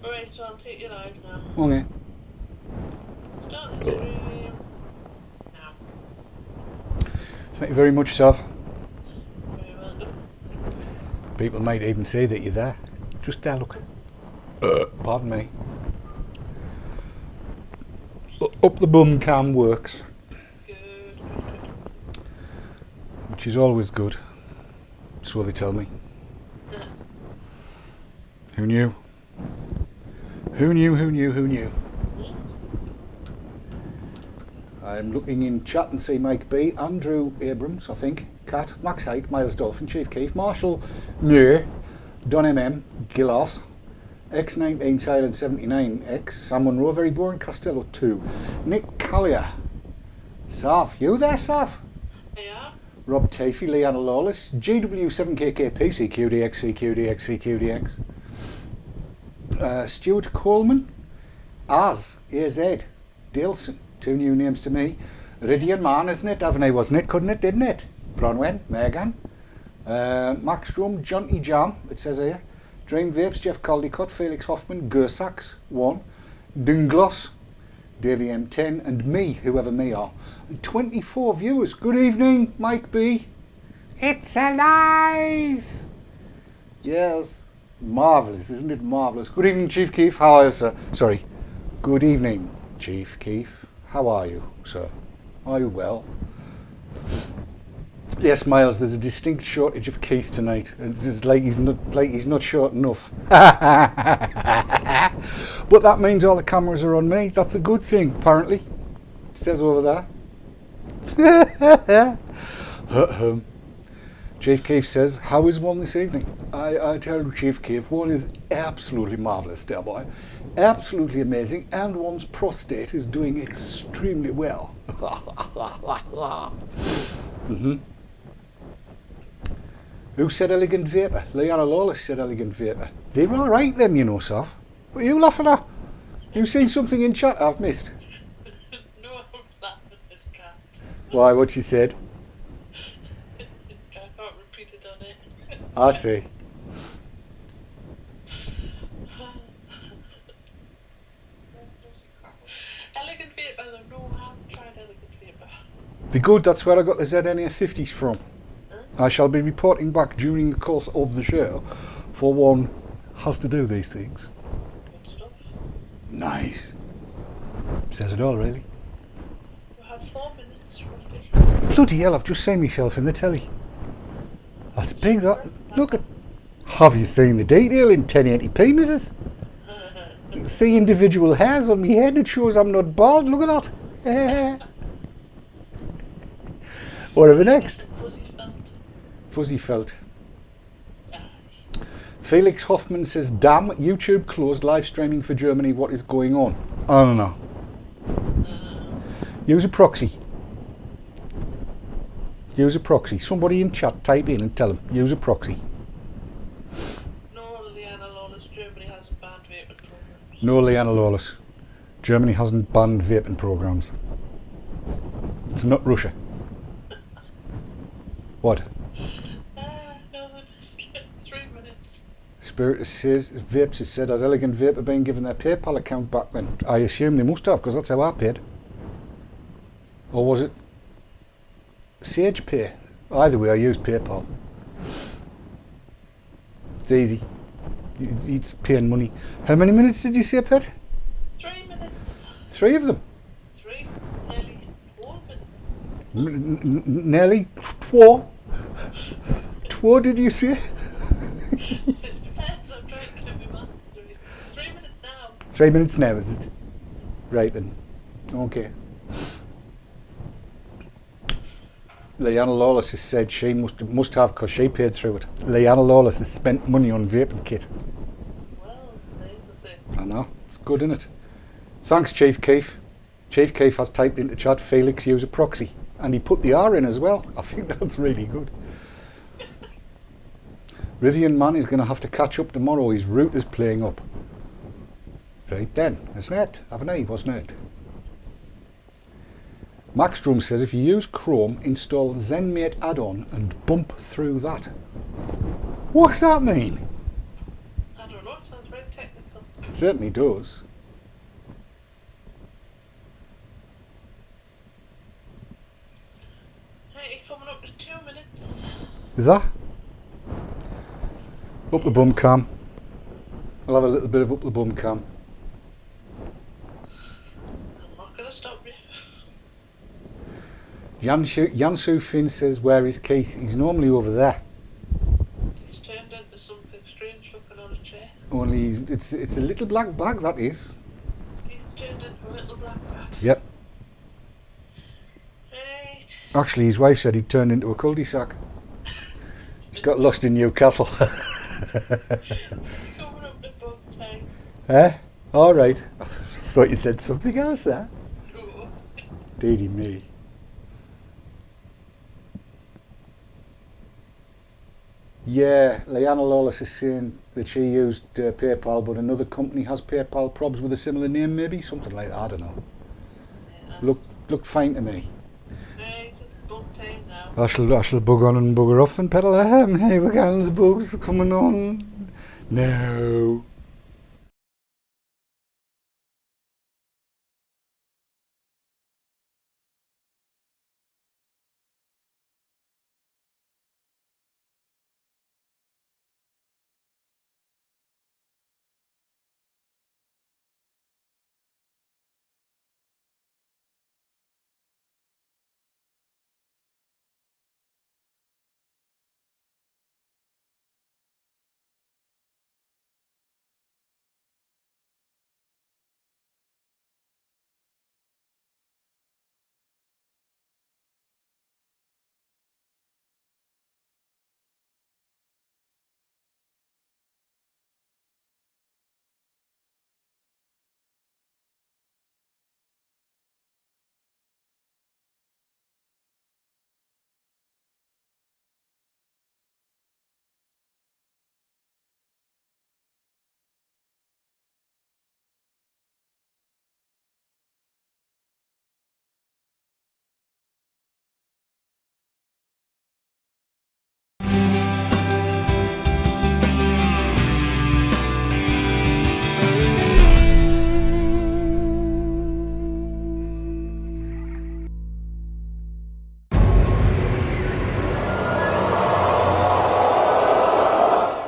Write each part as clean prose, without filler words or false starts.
Right, so I'll take you live now. Okay. Start the stream now. Thank you very much, Sav. Very welcome. People might even say that you're there. Just there, look. Pardon me. Up the bum cam works. Good. Which is always good. So they tell me. Who knew? Who knew? I'm looking in chat and see Mike B, Andrew Abrams, I think, Kat, Max Hike, Miles Dolphin, Chief Keith, Marshall Muir, Don MM, Gillas, X19 Silent 79X, Sam Monroe, Very Boring, Costello 2, Nick Callier, Sav, you there, Sav? Yeah. Rob Tafey, Leanna Lawless, GW7KK, PCQDX, CQDX, CQDX, Stuart Coleman, Az, AZ, Daleson, 2 new names to me, Ridian Man, isn't it? Avonay, wasn't it? Couldn't it? Didn't it? Bronwen, Megan, Max Drum, Jonty Jam, it says here, Dream Vapes, Jeff Caldicott, Felix Hoffman, Gersax, 1, Dungloss, Davey M10, and me, whoever me are. And 24 viewers. Good evening, Mike B. It's alive! Yes. Marvellous, isn't it marvellous? Good evening, Chief Keith. How are you, sir? Sorry. Good evening, Chief Keith. How are you, sir? Are you well? Yes, Miles, there's a distinct shortage of Keith tonight. It's like he's not short enough. But that means all the cameras are on me. That's a good thing, apparently. It says over there. Chief Keith says, how is one this evening? I tell you, Chief Keith, one is absolutely marvellous, dear boy. Absolutely amazing, and one's prostate is doing extremely well. Who said elegant vapour? Leanna Lawless said elegant vapour. They were alright them, you know, Sav. What are you laughing at? You seen something in chat I've missed? No, I'm laughing at this cat. Why, what she said? I can't repeat it on it. I see. Elegant Vapour, no, I haven't tried Elegant Vapour. Be good, that's where I got the ZNA 50s from. I shall be reporting back during the course of the show, for one has to do these things. Good stuff. Nice. Says it all, really. We have 4 minutes, roughly. Bloody hell, I've just seen myself in the telly. That's big, that. Look at... Have you seen the detail in 1080p, missus? See individual hairs on my head, it shows I'm not bald, look at that. Whatever next? Fuzzy felt. Felix Hoffman says, damn, YouTube closed live streaming for Germany, what is going on? I don't know. Use a proxy. Use a proxy. Somebody in chat, type in and tell them, use a proxy. No, Leanna Lawless, Germany hasn't banned vaping programs. No, Leanna Lawless. Germany hasn't banned vaping programs. It's not Russia. What? No, just 3 minutes. Spirit says, Vapes has said, has Elegant Vapour been given their PayPal account back then? I assume they must have, because that's how I paid. Or was it Sage Pay? Either way, I used PayPal. It's easy. It's paying money. How many minutes did you say, Pet? 3 minutes. 3 of them? 3, nearly 4 minutes. Nearly 4? 2 did you say? It depends, I'm trying to get my maths straight. 3 minutes now. 3 minutes now, is it? Right then. Okay. Leanna Lawless has said she must have, because she paid through it. Leanna Lawless has spent money on vaping kit. Well, there's the thing. I know, it's good, isn't it? Thanks, Chief Keith. Chief Keith has typed into chat, Felix use a proxy. And he put the R in as well. I think that's really good. Ridian Man is going to have to catch up tomorrow. His router's playing up. Right then, isn't it? Haven't I, wasn't it? Max Drum says, if you use Chrome, install ZenMate add-on and bump through that. What's that mean? I don't know, it sounds very technical. certainly does. Right, you're coming up to 2 minutes. Is that? Up the bum cam. I'll have a little bit of up the bum cam. I'm not going to stop you. Yansu Finn says, where is Keith? He's normally over there. He's turned into something strange looking on a chair. Only it's a little black bag, that is. He's turned into a little black bag. Yep. Right. Actually, his wife said he'd turned into a cul-de-sac. He's got lost in Newcastle. Coming up to bum time. Eh? Alright. I thought you said something else there. No. Deedy me. Yeah, Leanna Lawless is saying that she used PayPal, but another company has PayPal probs with a similar name, maybe something like that. I don't know. Yeah. Look fine to me. Right, it's bum time now. I shall bug on and bugger off then, pedal. Hey, we're getting the bugs coming on. No.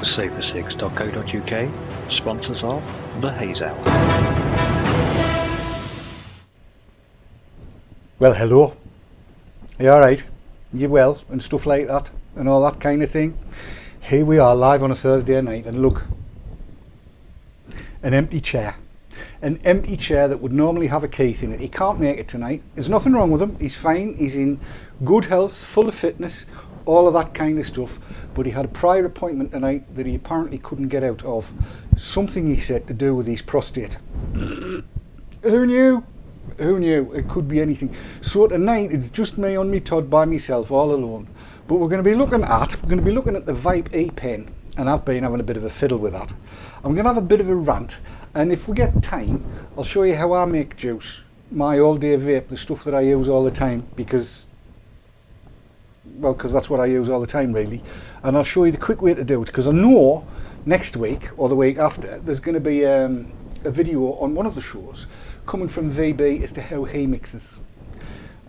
SaveTheSigs.co.uk, sponsors of the Haze Hour. Well, hello. Are you alright? You well? And stuff like that? And all that kind of thing? Here we are live on a Thursday night, and look. An empty chair. An empty chair that would normally have a Keith in it. He can't make it tonight. There's nothing wrong with him. He's fine. He's in good health, full of fitness, all of that kind of stuff. But he had a prior appointment tonight that he apparently couldn't get out of. Something, he said, to do with his prostate. Who knew? Who knew? It could be anything. So tonight it's just me on me Todd by myself, all alone. But we're going to be looking at the Vype ePen, and I've been having a bit of a fiddle with that. I'm going to have a bit of a rant, and if we get time, I'll show you how I make juice. My all-day vape, the stuff that I use all the time, because that's what I use all the time, really. And I'll show you the quick way to do it, because I know next week or the week after there's going to be a video on one of the shows coming from VB as to how he mixes,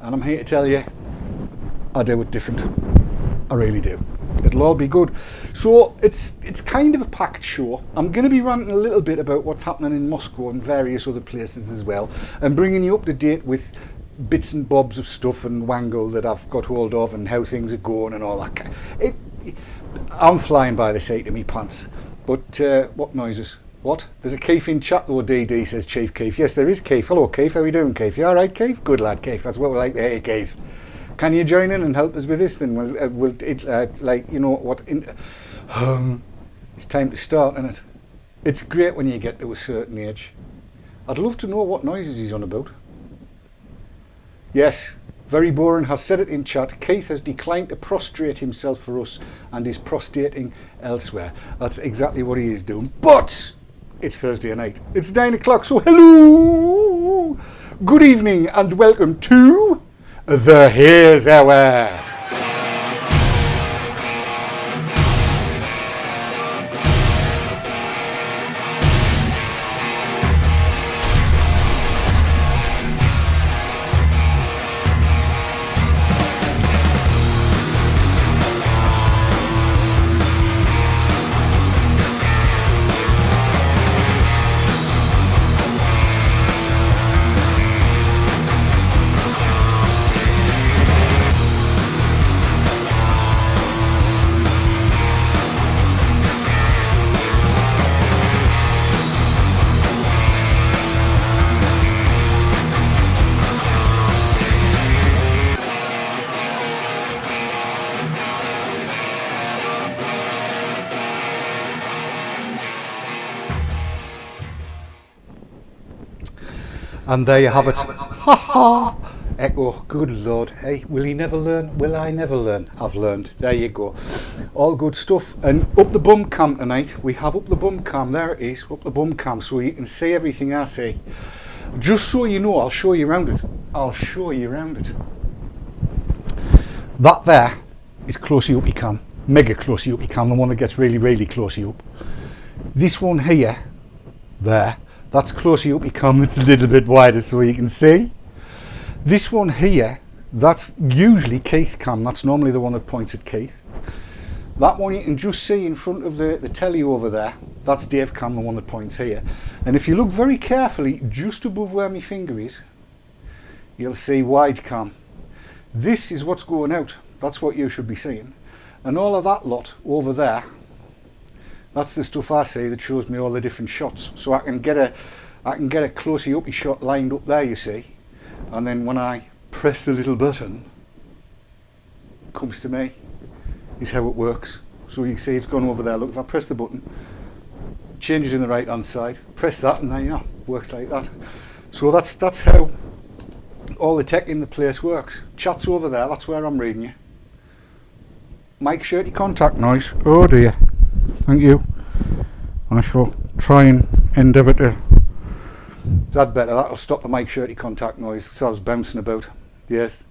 and I'm here to tell you I do it different. I really do. It'll all be good. So it's kind of a packed show. I'm going to be ranting a little bit about what's happening in Moscow and various other places as well, and bringing you up to date with bits and bobs of stuff and wangle that I've got hold of and how things are going and all that. I'm flying by the seat of me pants. But what noises? What? There's a Keith in chat though, DD, says Chief Keith. Yes, there is Keith. Hello Keith, how are you doing, Keith? You alright, Keith? Good lad, Keith. That's what we like to hear, Keith. Can you join in and help us with this then? Like, you know what? It's time to start, isn't it? It's great when you get to a certain age. I'd love to know what noises he's on about. Yes, Very Boring has said it in chat. Keith has declined to prostrate himself for us and is prostrating elsewhere. That's exactly what he is doing. But it's Thursday night. It's 9 o'clock, so hello! Good evening and welcome to the Haze Hour. And there you have it. Ha ha! Echo, good Lord. Hey, will he never learn? Will I never learn? I've learned. There you go. All good stuff. And up the bum cam tonight, we have up the bum cam. There it is, up the bum cam, so you can see everything I say. Just so you know, I'll show you around it. I'll show you around it. That there is closey uppy cam. Mega closey uppy cam, the one that gets really, really closey up. This one here, there, that's closey uppy cam. It's a little bit wider so you can see. This one here, that's usually Keith cam. That's normally the one that points at Keith. That one you can just see in front of the telly over there. That's Dave cam, the one that points here. And if you look very carefully, just above where my finger is, you'll see wide cam. This is what's going out. That's what you should be seeing. And all of that lot over there, that's the stuff I see that shows me all the different shots. So I can get a closey uppy shot lined up there, you see. And then when I press the little button, it comes to me. Is how it works. So you can see it's gone over there. Look, if I press the button, it changes in the right hand side. Press that and there you know, works like that. So that's how all the tech in the place works. Chat's over there, that's where I'm reading you. Mic shirty contact noise. Oh dear. Thank you. I shall try and endeavour to. Is that better? That'll stop the mic shirty contact noise. So I was bouncing about. Yes.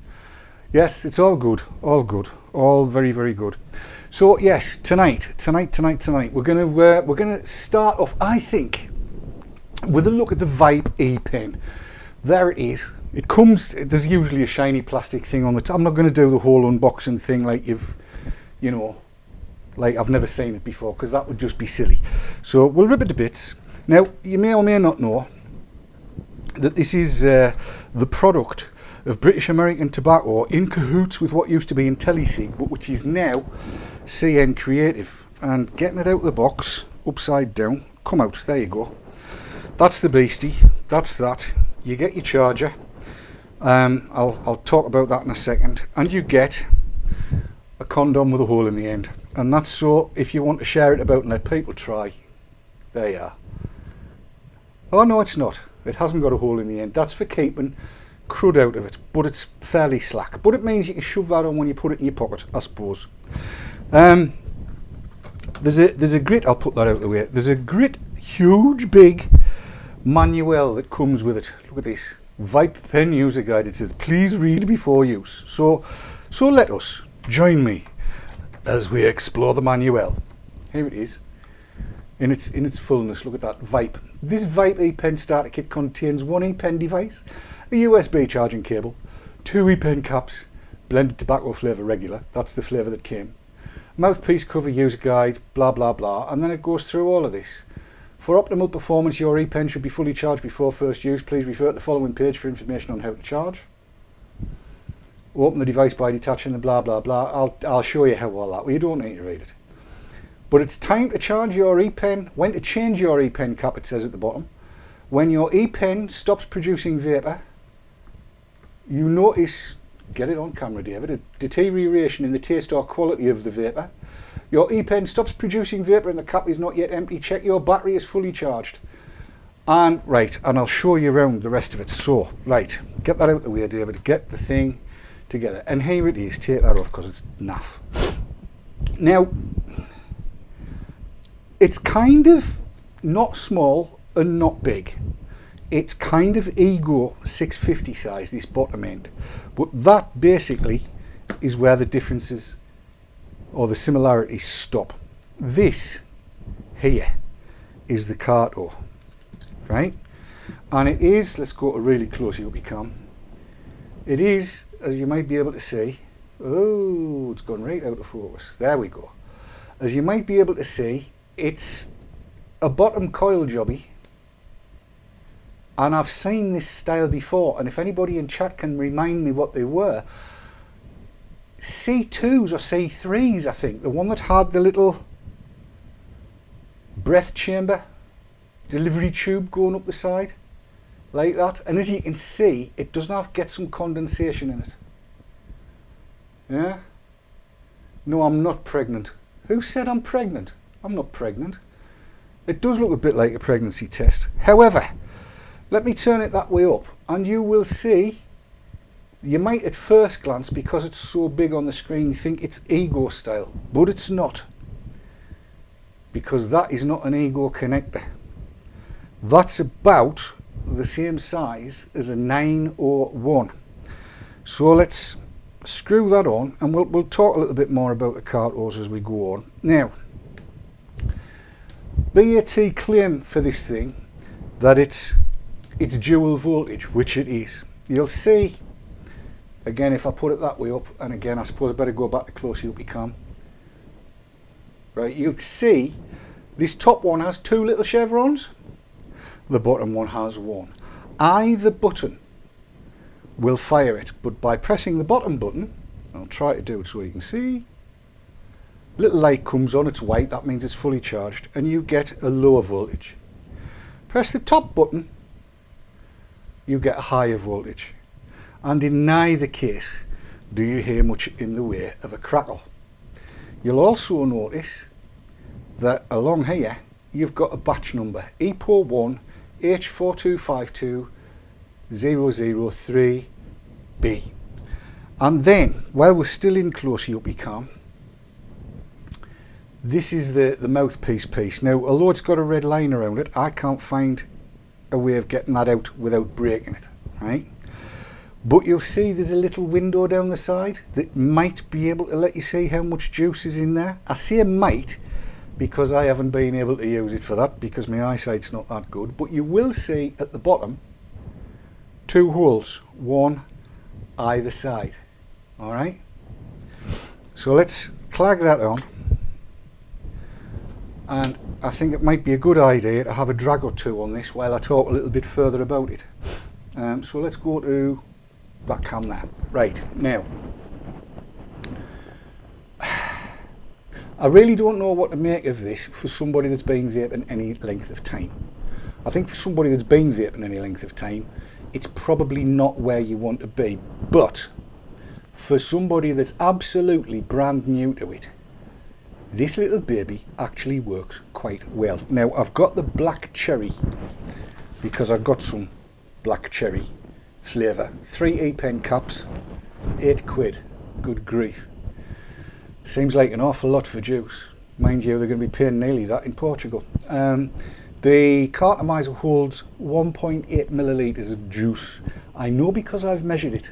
Yes, it's all good. All good. All very, very good. So yes, tonight we're gonna start off, I think, with a look at the Vype ePen. There it is. It comes. There's usually a shiny plastic thing on the top. I'm not going to do the whole unboxing thing like you know, like I've never seen it before, because that would just be silly. So we'll rip it to bits. Now you may or may not know that this is the product of British American Tobacco in cahoots with what used to be IntelliSig, but which is now CN Creative. And getting it out of the box, upside down, come out, there you go. That's the beastie, that's that. You get your charger, I'll talk about that in a second, and you get a condom with a hole in the end. And that's so if you want to share it about and let people try, there you are. Oh no, it's not. It hasn't got a hole in the end. That's for keeping crud out of it, but it's fairly slack. But it means you can shove that on when you put it in your pocket, I suppose. There's a grit, I'll put that out of the way. There's a grit, huge, big manual that comes with it. Look at this. Vype pen user guide. It says, please read before use. So let us, join me as we explore the manual. Here it is. In its fullness, look at that, Vype. This Vype ePen starter kit contains one ePen device, a USB charging cable, two ePen caps, blended tobacco flavour regular, that's the flavour that came, mouthpiece cover, user guide, blah blah blah, and then it goes through all of this. For optimal performance, your ePen should be fully charged before first use. Please refer to the following page for information on how to charge. Open the device by detaching the blah blah blah. I'll show you how all that, well, you don't need to read it. But it's time to charge your ePen, when to change your ePen cap, it says at the bottom. When your ePen stops producing vapour, you notice, get it on camera David, a deterioration in the taste or quality of the vapour. Your ePen stops producing vapour and the cap is not yet empty. Check your battery is fully charged. And right, and I'll show you around the rest of it. So, right, get that out of the way David, get the thing together. And here it is, take that off because it's naff. Now, it's kind of not small and not big. It's kind of Ego 650 size, this bottom end. But that basically is where the differences or the similarities stop. This here is the Kato, right? And it is, let's go to really close up you can. It is, as you might be able to see, oh, it's gone right out of focus. There we go. As you might be able to see, it's a bottom coil jobby. And I've seen this style before, and if anybody in chat can remind me what they were, C2s or C3s, I think, the one that had the little breath chamber, delivery tube going up the side, like that. And as you can see, it does not get some condensation in it. Yeah? No, I'm not pregnant. Who said I'm pregnant? I'm not pregnant. It does look a bit like a pregnancy test. However, let me turn it that way up, and you will see, you might at first glance, because it's so big on the screen, think it's Ego style, but it's not, because that is not an Ego connector. That's about the same size as a 901. So let's screw that on, and we'll talk a little bit more about the cartos as we go on. Now, BAT claim for this thing that it's dual voltage, which it is. You'll see, again, if I put it that way up, and again I suppose I better go back to closer up you can. Right, you'll see this top one has two little chevrons, the bottom one has one. Either button will fire it, but by pressing the bottom button, I'll try to do it so you can see, little light comes on, it's white, that means it's fully charged, and you get a lower voltage. Press the top button, you get a higher voltage, and in neither case do you hear much in the way of a crackle. You'll also notice that along here you've got a batch number, EPO1 H4252003B. And then, while we're still in close up cam, this is the mouthpiece piece. Now, although it's got a red line around it, I can't find a way of getting that out without breaking it, right? But you'll see there's a little window down the side that might be able to let you see how much juice is in there. I say might because I haven't been able to use it for that, because my eyesight's not that good. But you will see at the bottom two holes, one either side. All right, so let's clag that on, and I think it might be a good idea to have a drag or two on this while I talk a little bit further about it. So let's go to that cam there. Right, now I really don't know what to make of this for somebody that's been vaping any length of time. I think for somebody that's been vaping any length of time, it's probably not where you want to be, but for somebody that's absolutely brand new to it, this little baby actually works quite well. Now, I've got the black cherry because I've got some black cherry flavour. 3 ePen caps, £8. Good grief. Seems like an awful lot for juice. Mind you, they're going to be paying nearly that in Portugal. The cartomizer holds 1.8 millilitres of juice. I know because I've measured it,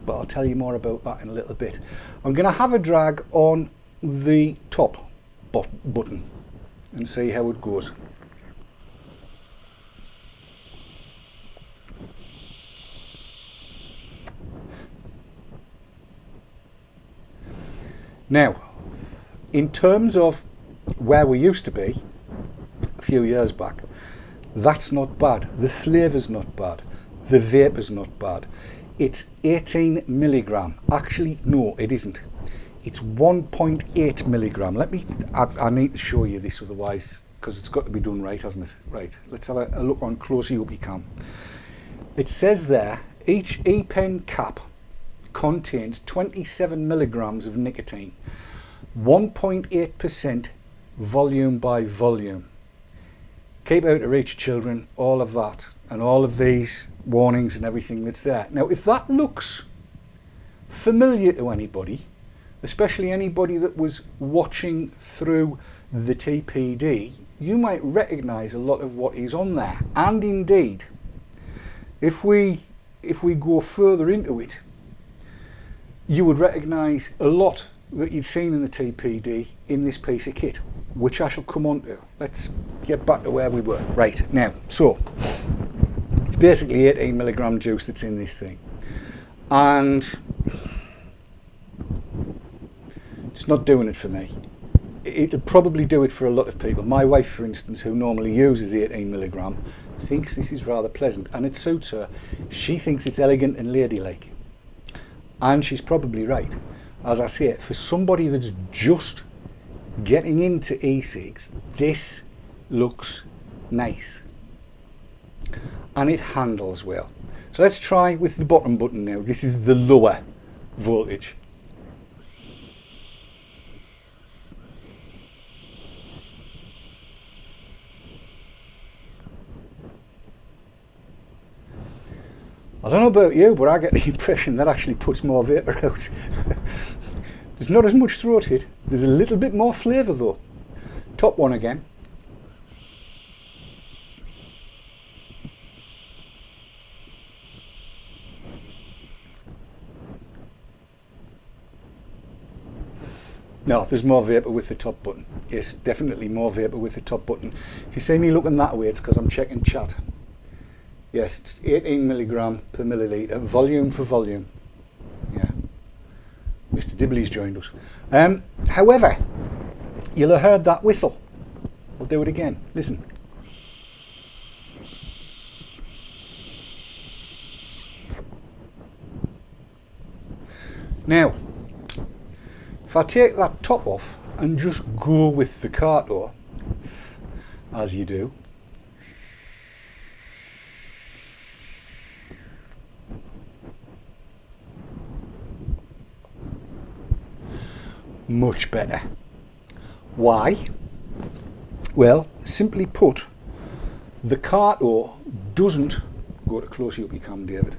but I'll tell you more about that in a little bit. I'm going to have a drag on the top button and see how it goes. Now, in terms of where we used to be a few years back, that's not bad. The flavour's not bad. The vapour's not bad. It's 18 milligram. Actually, no, it isn't. It's 1.8 milligram. I need to show you this otherwise, because it's got to be done right, hasn't it? Right, let's have a look on closer up you can. It says there, each ePen cap contains 27 milligrams of nicotine, 1.8% volume by volume. Keep out of reach, children, all of that, and all of these warnings and everything that's there. Now, if that looks familiar to anybody, especially anybody that was watching through the TPD, you might recognize a lot of what is on there. And indeed, if we go further into it, you would recognise a lot that you'd seen in the TPD in this piece of kit, which I shall come on to. Let's get back to where we were. Right, now, so it's basically 18 milligram juice that's in this thing, and it's not doing it for me. It'll probably do it for a lot of people. My wife, for instance, who normally uses 18 milligram, thinks this is rather pleasant, and it suits her. She thinks it's elegant and ladylike. And she's probably right. As I say, for somebody that's just getting into e-cigs, this looks nice. And it handles well. So let's try with the bottom button now. This is the lower voltage. I don't know about you, but I get the impression that actually puts more vapour out. There's not as much throat hit. There's a little bit more flavour though. Top one again. No, there's more vapour with the top button. Yes, definitely more vapour with the top button. If you see me looking that way, it's because I'm checking chat. Yes, it's 18 milligram per milliliter, volume for volume. Yeah, Mr. Dibley's joined us. However, you'll have heard that whistle. We'll do it again. Listen. Now, if I take that top off and just go with the carto, as you do, much better. Why? Well, simply put, the carto doesn't, go to close you up you can, David,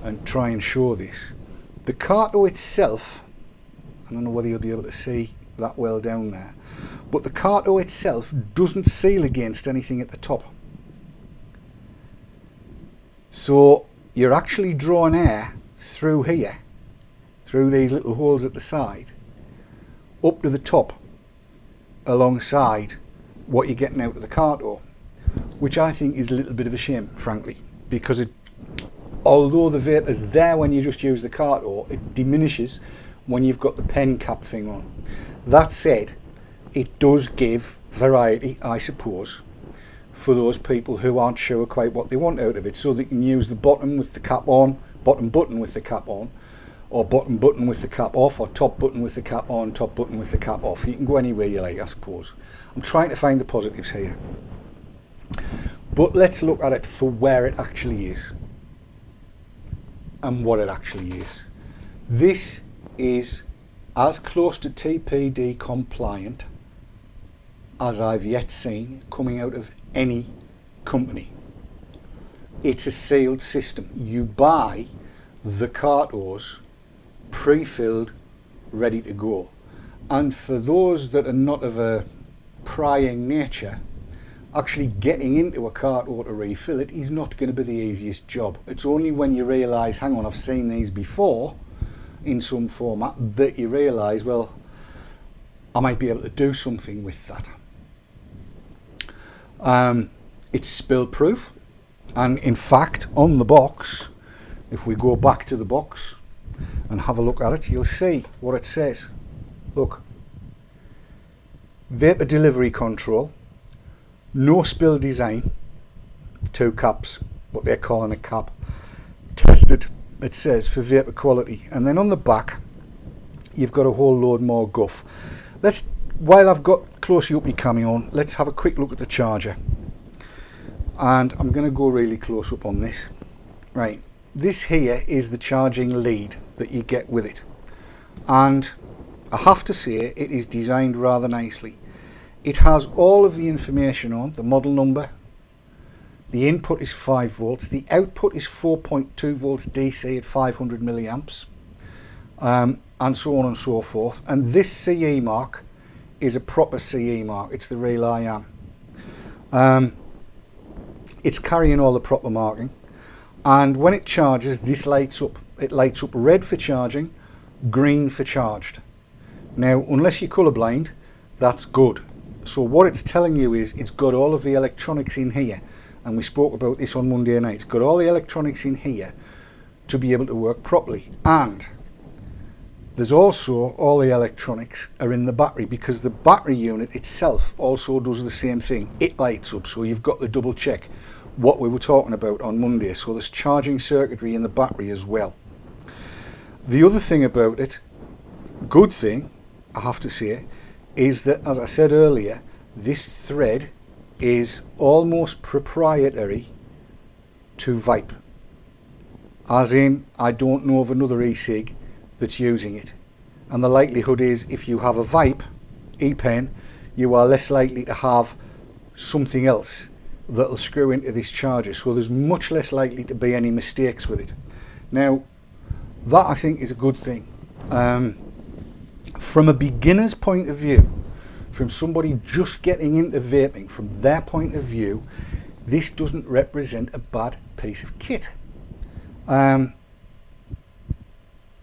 and try and show this. The carto itself, I don't know whether you'll be able to see that well down there, but the carto itself doesn't seal against anything at the top. So you're actually drawing air through here, through these little holes at the side, up to the top, alongside what you're getting out of the carto, which I think is a little bit of a shame, frankly, because although the vapour's there when you just use the carto, it diminishes when you've got the pen cap thing on. That said, it does give variety, I suppose, for those people who aren't sure quite what they want out of it, so they can use the bottom with the cap on, bottom button with the cap on, or bottom button with the cap off, or top button with the cap on, top button with the cap off. You can go anywhere you like, I suppose. I'm trying to find the positives here. But let's look at it for where it actually is and what it actually is. This is as close to TPD compliant as I've yet seen coming out of any company. It's a sealed system. You buy the cartos pre-filled, ready to go. And for those that are not of a prying nature, actually getting into a carto to refill it is not going to be the easiest job. It's only when you realise, hang on, I've seen these before in some format, that you realise, well, I might be able to do something with that. It's spill proof, and in fact on the box, if we go back to the box and have a look at it, you'll see what it says. Look, vapor delivery control, no spill design, 2 caps, what they're calling a cap, tested, it says, for vapor quality. And then on the back you've got a whole load more guff. While I've got close up your cami on, let's have a quick look at the charger. And I'm going to go really close up on this. Right, this here is the charging lead that you get with it, and I have to say it is designed rather nicely. It has all of the information on the model number. The input is 5 volts, the output is 4.2 volts DC at 500 milliamps, and so on and so forth. And this CE mark is a proper CE mark. It's the real I am. It's carrying all the proper marking, and when it charges, this lights up. It lights up red for charging, green for charged. Now, unless you're colourblind, that's good. So what it's telling you is it's got all of the electronics in here, and we spoke about this on Monday night. It's got all the electronics in here to be able to work properly, and there's also all the electronics are in the battery, because the battery unit itself also does the same thing. It lights up, so you've got the double check what we were talking about on Monday. So there's charging circuitry in the battery as well. The other thing about it, good thing I have to say, is that, as I said earlier, this thread is almost proprietary to Vype, as in I don't know of another e-cig that's using it, and the likelihood is if you have a Vype ePen, you are less likely to have something else that'll screw into this charger, so there's much less likely to be any mistakes with it. Now, that I think is a good thing. From a beginner's point of view, from somebody just getting into vaping, from their point of view, this doesn't represent a bad piece of kit. And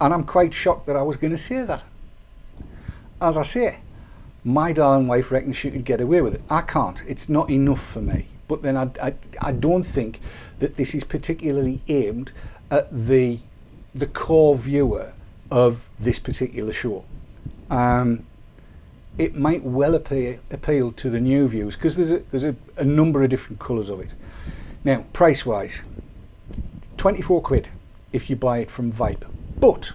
I'm quite shocked that I was going to say that. As I say, my darling wife reckons she could get away with it. I can't. It's not enough for me. But then I don't think that this is particularly aimed at the core viewer of this particular show. It might well appeal to the new viewers, because there's a number of different colours of it. Now, price wise, 24 quid if you buy it from Vype. But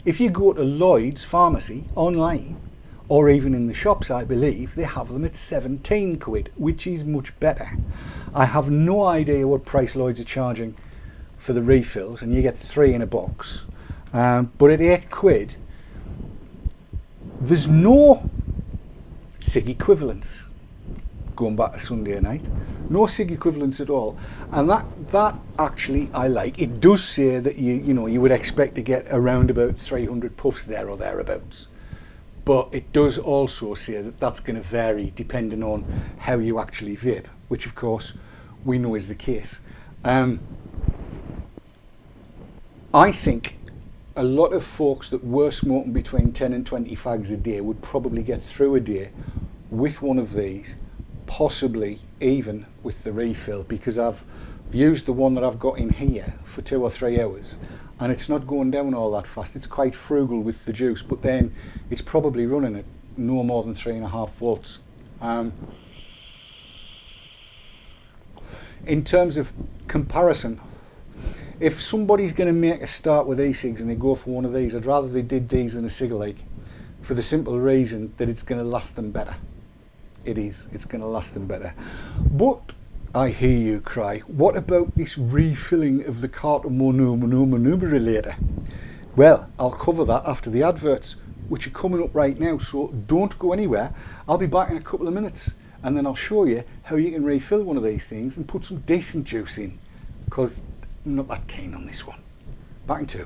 if you go to Lloyd's Pharmacy online, or even in the shops, I believe, they have them at 17 quid, which is much better. I have no idea what price Lloyd's are charging for the refills, and you get 3 in a box. But at 8 quid, there's no cig equivalents. Going back to Sunday night, no cig equivalents at all, and that actually I like. It does say that you would expect to get around about 300 puffs there or thereabouts, but it does also say that that's going to vary depending on how you actually vape, which of course we know is the case. I think a lot of folks that were smoking between 10 and 20 fags a day would probably get through a day with one of these, possibly even with the refill, because I've used the one that I've got in here for 2 or 3 hours, and it's not going down all that fast. It's quite frugal with the juice, but then it's probably running at no more than 3.5 volts. In terms of comparison, if somebody's going to make a start with e-cigs and they go for one of these, I'd rather they did these than a cig-alike, for the simple reason that it's going to last them better. It's going to last them better. But I hear you cry, what about this refilling of the carton later? Well, I'll cover that after the adverts, which are coming up right now, so don't go anywhere. I'll be back in a couple of minutes, and then I'll show you how you can refill one of these things and put some decent juice in, because I'm not that keen on this one. Back in 2.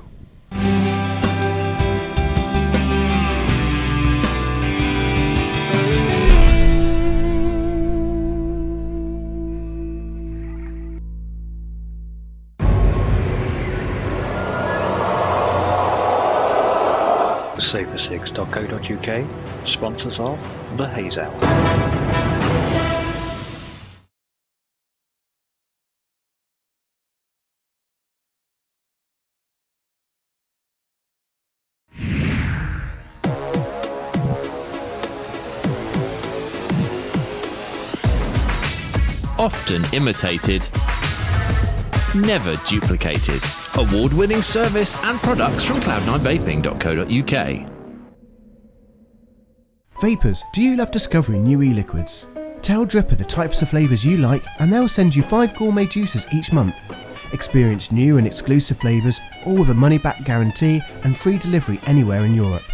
Safercigs.co.uk, sponsors of the Haze Hour. Often imitated, never duplicated. Award-winning service and products from cloud9vaping.co.uk. Vapers, do you love discovering new e-liquids? Tell Dripper the types of flavours you like and they'll send you 5 gourmet juices each month. Experience new and exclusive flavours, all with a money-back guarantee and free delivery anywhere in Europe.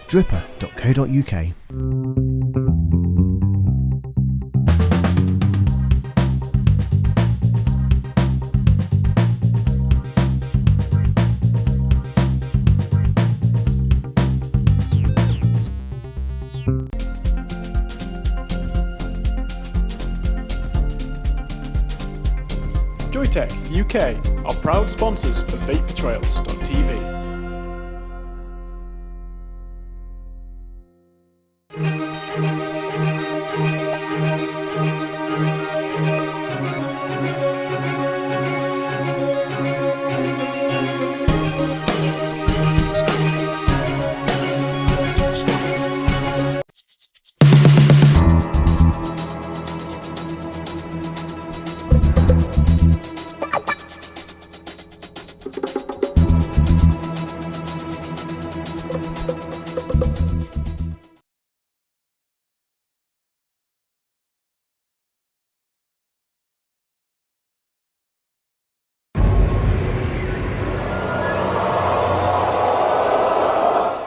Dripper.co.uk. Joytech UK are proud sponsors of vapetrails.tv.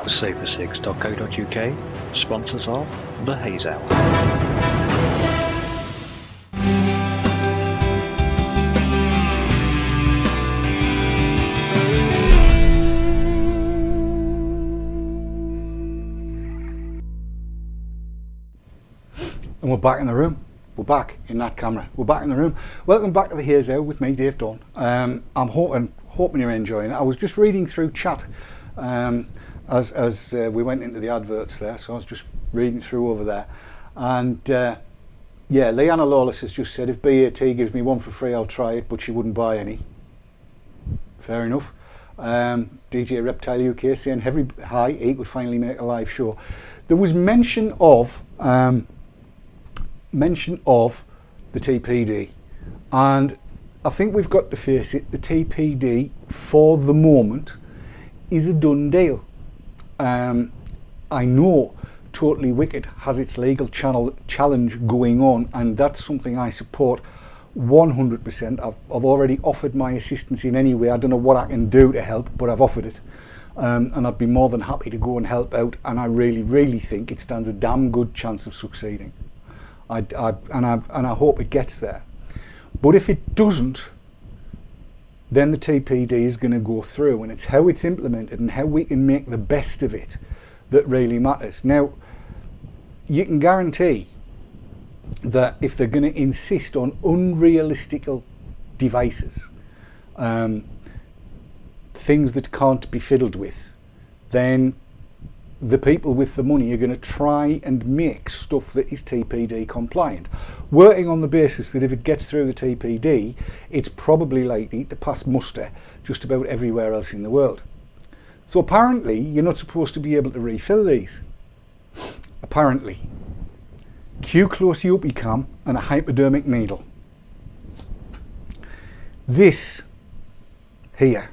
Safercigs.co.uk, sponsors of the Haze Hour. And we're back in the room. We're back in that camera. We're back in the room. Welcome back to the Haze Hour with me, Dave Dunn. I'm hoping you're enjoying it. I was just reading through chat as we went into the adverts there, so I was just reading through over there. And yeah, Leanna Lawless has just said, if BAT gives me one for free, I'll try it, but she wouldn't buy any. Fair enough. DJ Reptile UK saying, hi, he could finally make a live show. There was mention of the TPD, and I think we've got to face it, the TPD for the moment is a done deal. I know Totally Wicked has its legal challenge going on, and that's something I support 100%. I've already offered my assistance in any way. I don't know what I can do to help, but I've offered it. And I'd be more than happy to go and help out, and I really think it stands a damn good chance of succeeding. I hope it gets there. But if it doesn't, then the TPD is going to go through, and it's how it's implemented and how we can make the best of it that really matters. Now, you can guarantee that if they're going to insist on unrealistic devices, things that can't be fiddled with, then the people with the money are going to try and make stuff that is TPD compliant, working on the basis that if it gets through the TPD, it's probably likely to pass muster just about everywhere else in the world. So apparently you're not supposed to be able to refill these. Apparently. Q-close ePen and a hypodermic needle. This here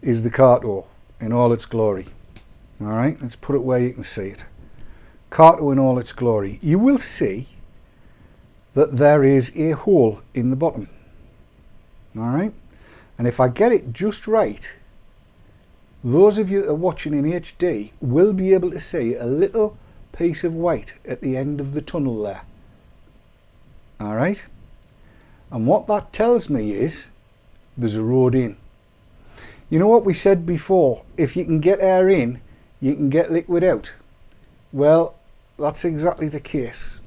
is the Kato in all its glory. Alright, let's put it where you can see it. Kato in all its glory. You will see that there is a hole in the bottom. Alright, and if I get it just right, those of you that are watching in HD will be able to see a little piece of white at the end of the tunnel there. Alright, and what that tells me is there's a road in. You know what we said before, if you can get air in, you can get liquid out. Well, that's exactly the case.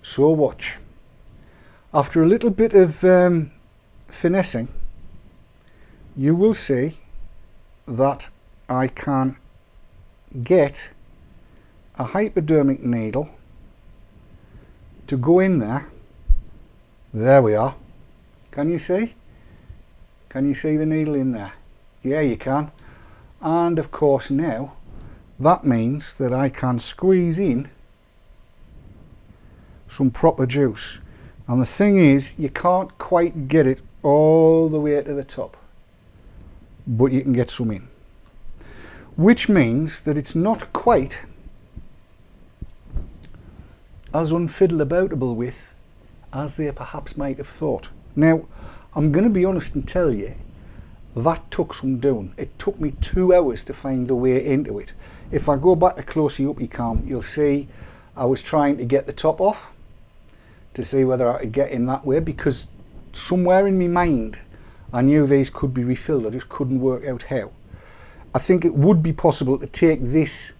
So watch. After a little bit of finessing, you will see that I can get a hypodermic needle to go in there. There we are. Can you see? Can you see the needle in there? Yeah, you can. And of course now that means that I can squeeze in some proper juice. And the thing is, you can't quite get it all the way to the top, but you can get some in, which means that it's not quite as unfiddle-aboutable with as they perhaps might have thought. Now, I'm going to be honest and tell you, that took some doing. It took me 2 hours to find the way into it. If I go back to closely up ePen, you'll see I was trying to get the top off to see whether I could get in that way, because somewhere in my mind I knew these could be refilled. I just couldn't work out how. I think it would be possible to take this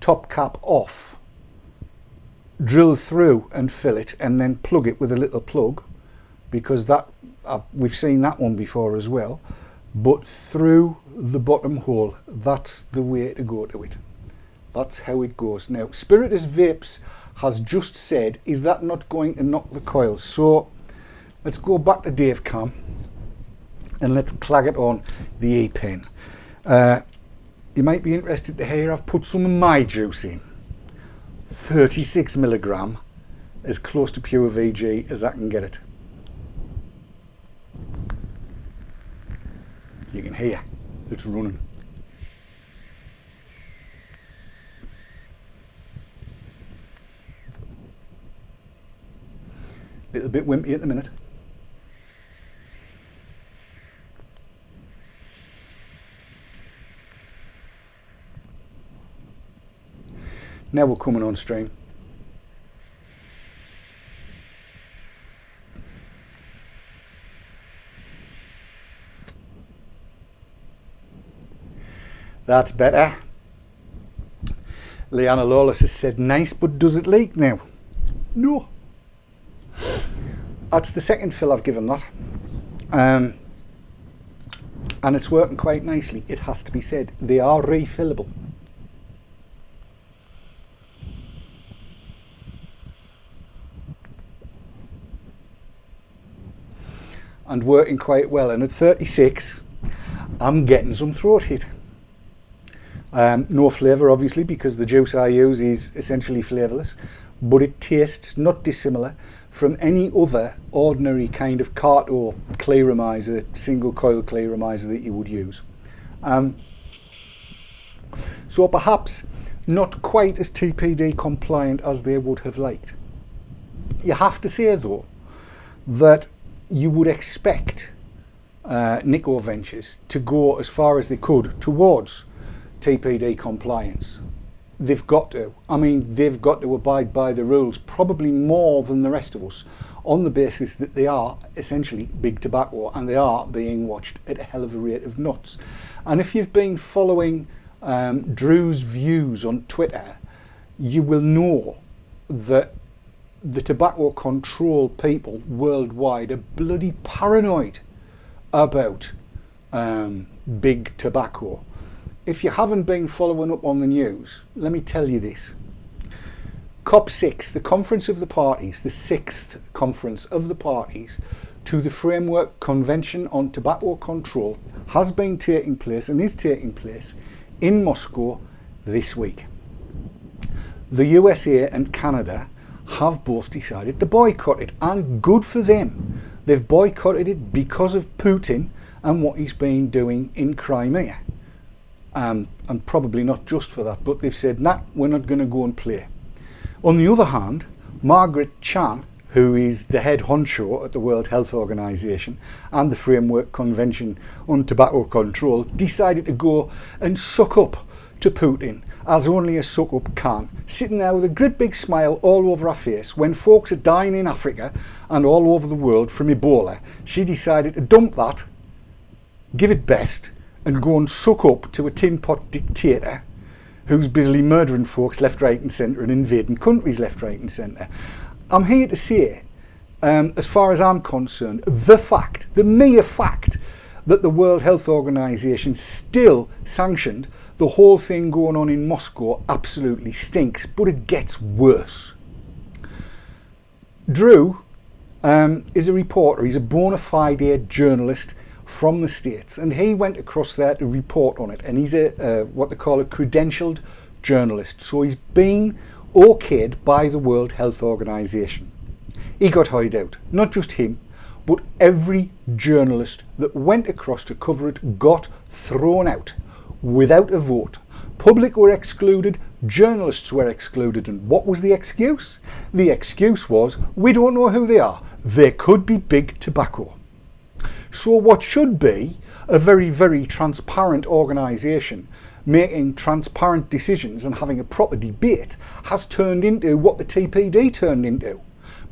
top cap off, drill through and fill it, and then plug it with a little plug, because that we've seen that one before as well. But through the bottom hole, that's the way to go to it. That's how it goes. Now, Spiritus Vapes has just said, is that not going to knock the coils? So let's go back to Dave Cam and let's clag it on the ePen. You might be interested to hear I've put some of my juice in. 36 milligram, as close to pure VG as I can get it. You can hear it's running. Little bit wimpy at the minute. Now we're coming on stream. That's better. Leanna Lawless has said, nice, but does it leak now? No. That's the second fill I've given that. And it's working quite nicely, it has to be said. They are refillable. And working quite well, and at 36 I'm getting some throat hit. No flavour obviously, because the juice I use is essentially flavourless, but it tastes not dissimilar from any other ordinary kind of Carto clearomiser, single coil clearomiser that you would use. So perhaps not quite as TPD compliant as they would have liked. You have to say though that you would expect Nico Ventures to go as far as they could towards TPD compliance. They've got to. I mean, they've got to abide by the rules probably more than the rest of us, on the basis that they are essentially big tobacco and they are being watched at a hell of a rate of nuts. And if you've been following Drew's views on Twitter, you will know that the tobacco control people worldwide are bloody paranoid about big tobacco. If you haven't been following up on the news, let me tell you this. COP6, the Conference of the Parties, the 6th Conference of the Parties to the Framework Convention on Tobacco Control, has been taking place and is taking place in Moscow this week. The USA and Canada have both decided to boycott it, and good for them. They've boycotted it because of Putin and what he's been doing in Crimea. And probably not just for that, but they've said, nah, we're not going to go and play. On the other hand, Margaret Chan, who is the head honcho at the World Health Organization and the Framework Convention on Tobacco Control, decided to go and suck up to Putin, as only a suck up can, sitting there with a great big smile all over her face when folks are dying in Africa and all over the world from Ebola. She decided to dump that, give it best, and go and suck up to a tin pot dictator who's busily murdering folks left, right and centre and invading countries left, right and centre. I'm here to say, as far as I'm concerned, the mere fact that the World Health Organization still sanctioned the whole thing going on in Moscow absolutely stinks, but it gets worse. Drew is a reporter, he's a bona fide journalist from the States, and he went across there to report on it, and he's a what they call a credentialed journalist, so he's been okayed by the World Health Organization. He got hired out, not just him, but every journalist that went across to cover it got thrown out without a vote. Public were excluded, journalists were excluded, and what was the excuse? The excuse was, we don't know who they are, they could be big tobacco. So what should be a very, very transparent organisation making transparent decisions and having a proper debate has turned into what the TPD turned into.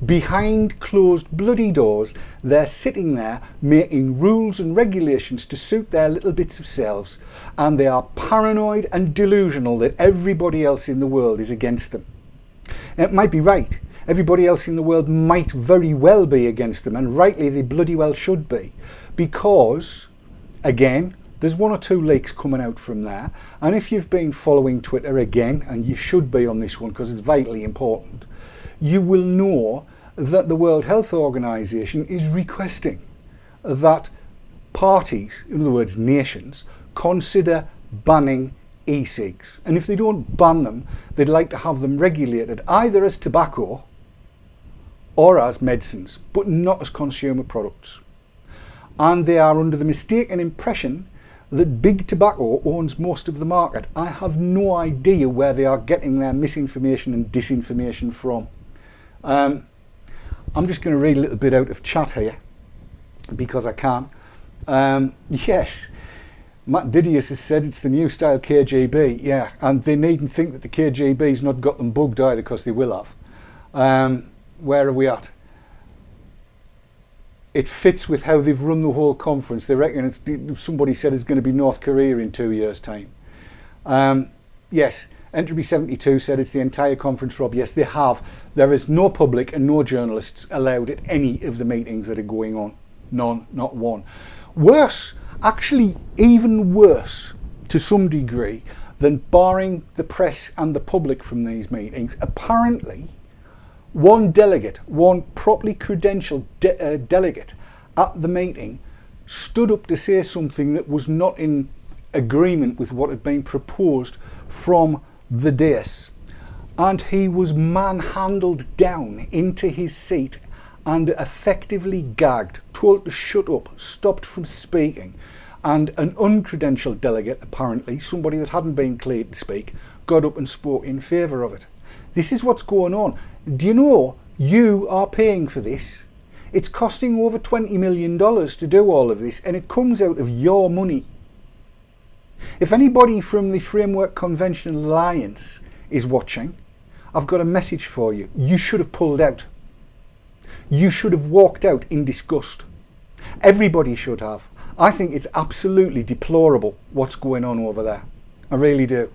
Behind closed bloody doors, they're sitting there making rules and regulations to suit their little bits of selves, and they are paranoid and delusional that everybody else in the world is against them. And it might be right. Everybody else in the world might very well be against them, and rightly they bloody well should be, because, again, there's one or two leaks coming out from there, and if you've been following Twitter again, and you should be on this one because it's vitally important, you will know that the World Health Organization is requesting that parties, in other words nations, consider banning e-cigs, and if they don't ban them, they'd like to have them regulated either as tobacco or as medicines, but not as consumer products. And they are under the mistaken impression that big tobacco owns most of the market. I have no idea where they are getting their misinformation and disinformation from. I'm just going to read a little bit out of chat here because I can. Yes, Matt Didius has said it's the new style KGB. Yeah, and they needn't think that the KGB's not got them bugged either, because they will have. Where are we at? It fits with how they've run the whole conference. They reckon somebody said it's going to be North Korea in 2 years' time. Yes, Entropy 72 said it's the entire conference, Rob. Yes, they have. There is no public and no journalists allowed at any of the meetings that are going on. None, not one. Worse, actually even worse to some degree than barring the press and the public from these meetings, apparently one delegate, one properly credentialed delegate at the meeting stood up to say something that was not in agreement with what had been proposed from the dais, and he was manhandled down into his seat and effectively gagged, told to shut up, stopped from speaking, and an uncredentialed delegate, apparently somebody that hadn't been cleared to speak, got up and spoke in favour of it. This is what's going on. Do you know you are paying for this? It's costing over $20 million to do all of this, and it comes out of your money. If anybody from the Framework Convention Alliance is watching, I've got a message for you. You should have pulled out. You should have walked out in disgust. Everybody should have. I think it's absolutely deplorable what's going on over there. I really do.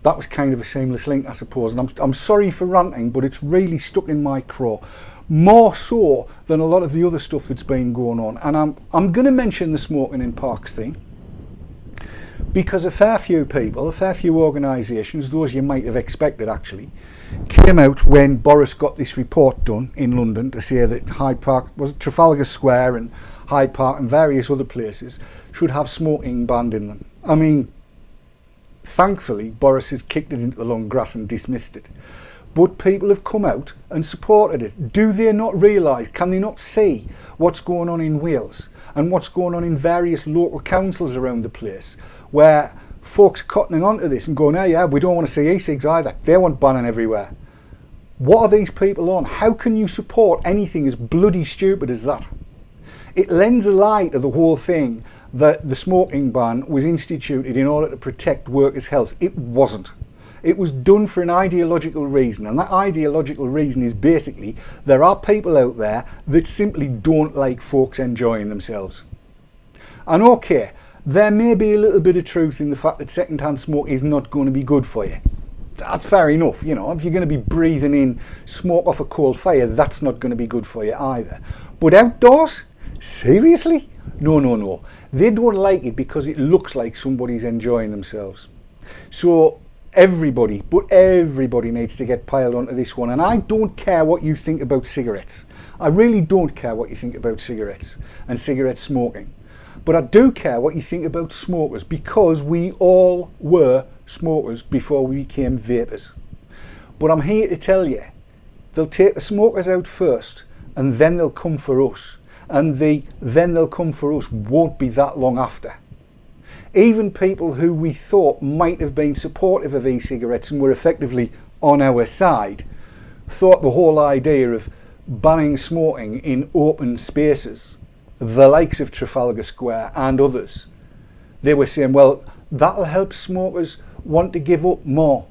That was kind of a seamless link, I suppose, and I'm sorry for ranting, but it's really stuck in my craw. More so than a lot of the other stuff that's been going on. And I'm going to mention the smoking in parks thing, because a fair few people, a fair few organisations, those you might have expected actually, came out when Boris got this report done in London to say that Hyde Park, was it Trafalgar Square and Hyde Park and various other places, should have smoking banned in them. I mean, thankfully Boris has kicked it into the long grass and dismissed it. But people have come out and supported it. Do they not realise, can they not see what's going on in Wales and what's going on in various local councils around the place, where folks are cottoning onto this and going, oh yeah, we don't want to see e-cigs either. They want banning everywhere. What are these people on? How can you support anything as bloody stupid as that? It lends a lie to the whole thing that the smoking ban was instituted in order to protect workers' health. It wasn't. It was done for an ideological reason, and that ideological reason is basically there are people out there that simply don't like folks enjoying themselves. And okay, there may be a little bit of truth in the fact that second-hand smoke is not going to be good for you. That's fair enough, you know, if you're going to be breathing in smoke off a coal fire, that's not going to be good for you either. But outdoors? Seriously? No. They don't like it because it looks like somebody's enjoying themselves. So everybody needs to get piled onto this one. And I don't care what you think about cigarettes. I really don't care what you think about cigarettes and cigarette smoking. But I do care what you think about smokers, because we all were smokers before we became vapors. But I'm here to tell you, they'll take the smokers out first, and then they'll come for us. And then they'll come for us won't be that long after. Even people who we thought might have been supportive of e-cigarettes and were effectively on our side, thought the whole idea of banning smoking in open spaces, the likes of Trafalgar Square and others, they were saying, well, that'll help smokers want to give up more.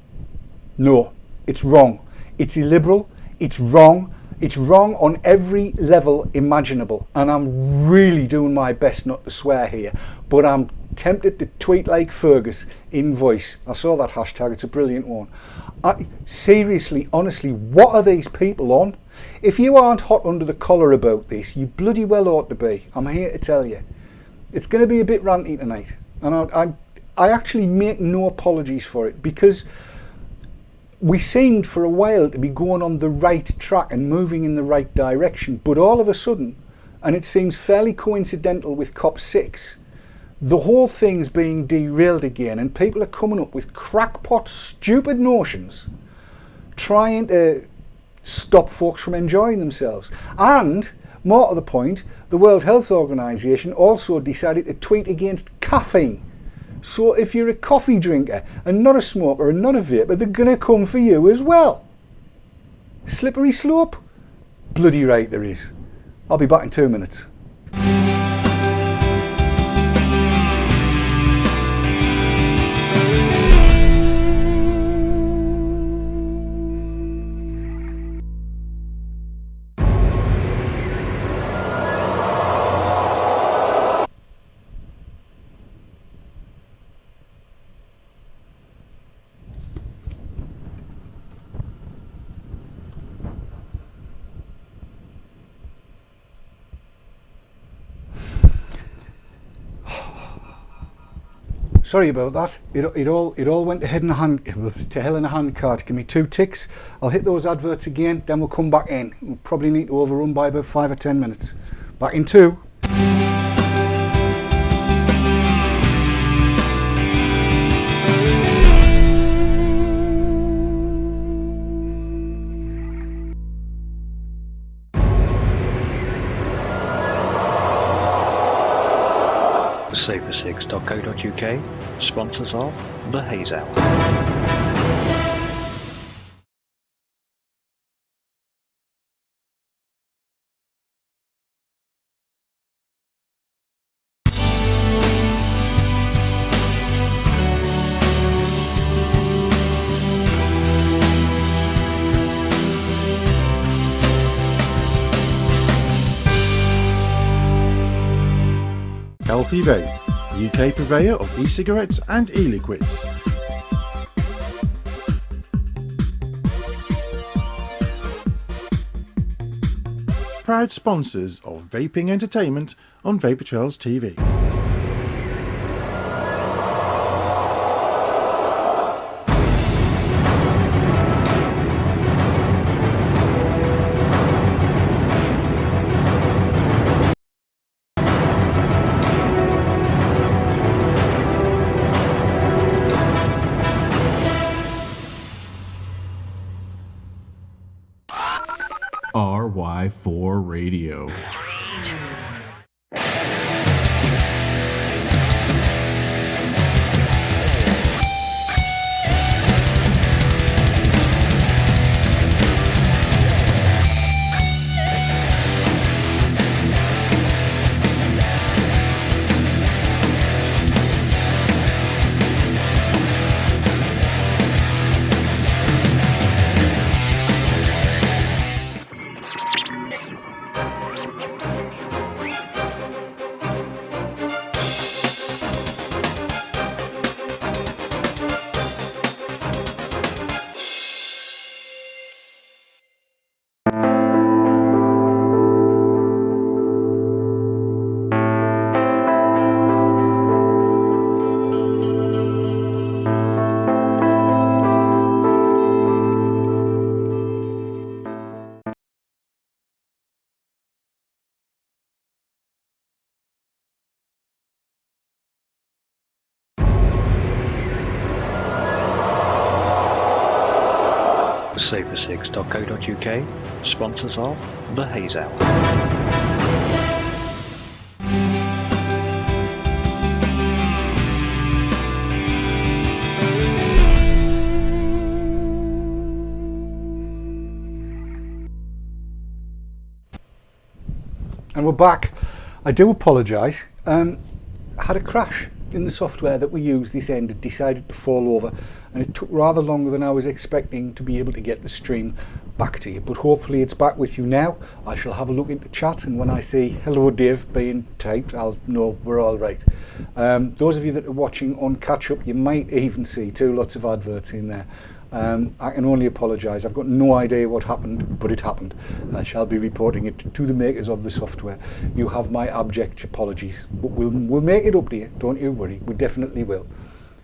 No, it's wrong. It's illiberal. It's wrong. It's wrong on every level imaginable. And I'm really doing my best not to swear here, but I'm tempted to tweet like Fergus in voice. I saw that hashtag. It's a brilliant one. Seriously, honestly, what are these people on? If you aren't hot under the collar about this, you bloody well ought to be. I'm here to tell you. It's going to be a bit ranty tonight. And I actually make no apologies for it, because we seemed for a while to be going on the right track and moving in the right direction. But all of a sudden, and it seems fairly coincidental with COP6, the whole thing's being derailed again, and people are coming up with crackpot, stupid notions, trying to stop folks from enjoying themselves. And more to the point, the World Health Organization also decided to tweet against caffeine. So if you're a coffee drinker and not a smoker and not a vapor, they're going to come for you as well. Slippery slope? Bloody right there is. I'll be back in 2 minutes. Sorry about that. It all went to hell in a handcart. Give me 2 ticks. I'll hit those adverts again, then we'll come back in. We'll probably need to overrun by about 5 or 10 minutes. Back in 2. safercigs.co.uk, sponsors of the Haze Hour. Healthy Vape, UK purveyor of e-cigarettes and e-liquids. Proud sponsors of vaping entertainment on Vapor Trails TV. RY4 Radio. safercigs.co.uk, sponsors of the Haze Hour. And we're back. I do apologise. I had a crash in the software that we use this end. It decided to fall over, and it took rather longer than I was expecting to be able to get the stream back to you, but hopefully it's back with you now. I shall have a look into chat, and when I see hello Dave being typed, I'll know we're all right. Those of you that are watching on catch up, you might even see 2 lots of adverts in there. I can only apologise. I've got no idea what happened, but it happened. I shall be reporting it to the makers of the software. You have my abject apologies, but we'll make it up to you, don't you worry. We definitely will.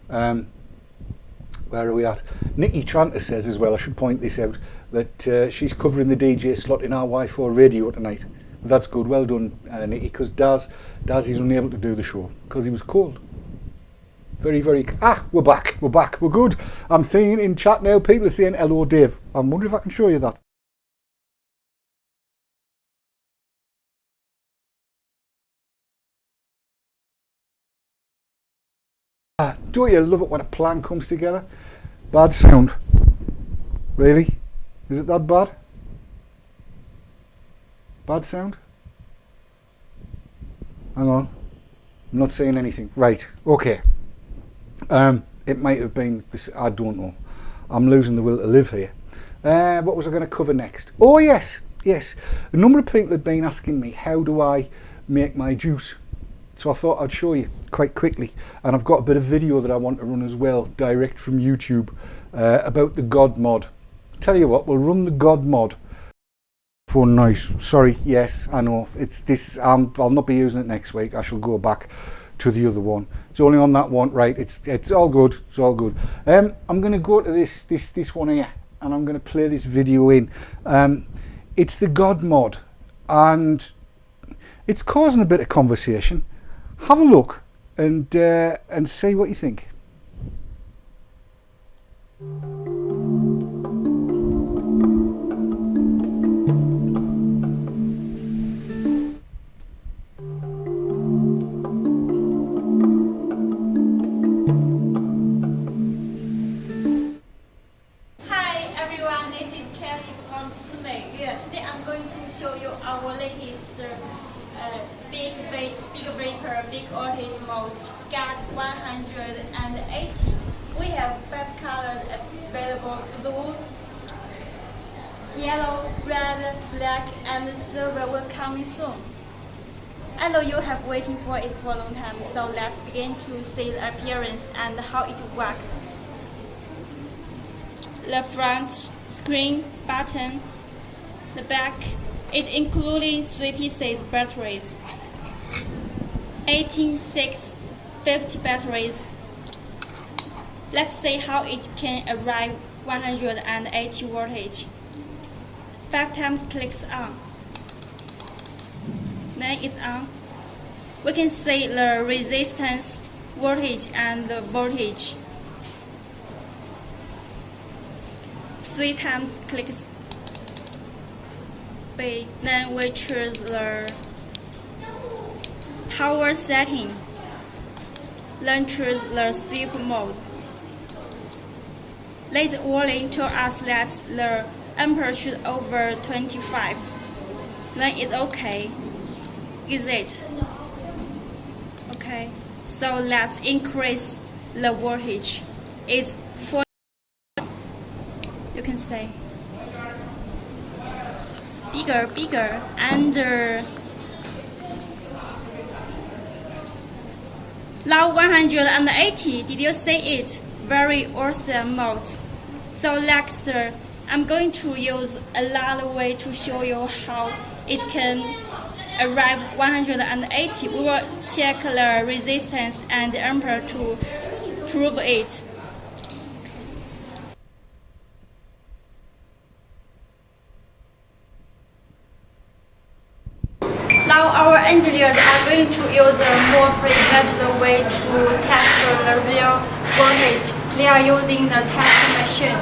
Where are we at? Nikki Tranter says as well, I should point this out, that she's covering the DJ slot in our Y4 radio tonight. That's good, well done, Nikki, because Daz is unable to do the show because he was cold. Very, we're back, we're good. I'm seeing in chat now, people are saying hello Dave. I'm wondering if I can show you that. Don't you love it when a plan comes together? Bad sound. Really? Is it that bad? Bad sound? Hang on. I'm not saying anything. Right, okay. It might have been this, I don't know. I'm losing the will to live here. What was I going to cover next? Oh yes. A number of people had been asking me, how do I make my juice? So I thought I'd show you quite quickly, and I've got a bit of video that I want to run as well, direct from YouTube, about the God mod. Tell you what, we'll run the God mod. For nice. Sorry, yes, I know. It's this. I'll not be using it next week. I shall go back to the other one. It's only on that one, right? It's all good. It's all good. I'm going to go to this one here, and I'm going to play this video in. It's the God mod, and it's causing a bit of conversation. Have a look and see what you think. Hi everyone, this is Kelly from Sumei. Today I'm going to show you our latest big breaker, big voltage mode, GAT 180. We have 5 colors available: blue, yellow, red, black, and silver will come soon. I know you have waiting for it for a long time, so let's begin to see the appearance and how it works. The front screen button, the back, it includes 3 pieces batteries, 18, 6, 50 batteries. Let's see how it can arrive 180 voltage. 5 times clicks on. Then it's on. We can see the resistance, voltage, and the voltage. 3 times clicks. Then we choose the power setting. Then choose the sleep mode. Let warning tell us that the ampere should over 25. Then it's okay. Is it? Okay. So let's increase the voltage. It's 4. You can say bigger, and now 180. Did you see it? Very awesome mode. So next, I'm going to use another way to show you how it can arrive 180. We will check the resistance and ampere to prove it. Now our engineers are going to use a more precise way to test the real voltage. They are using the test machine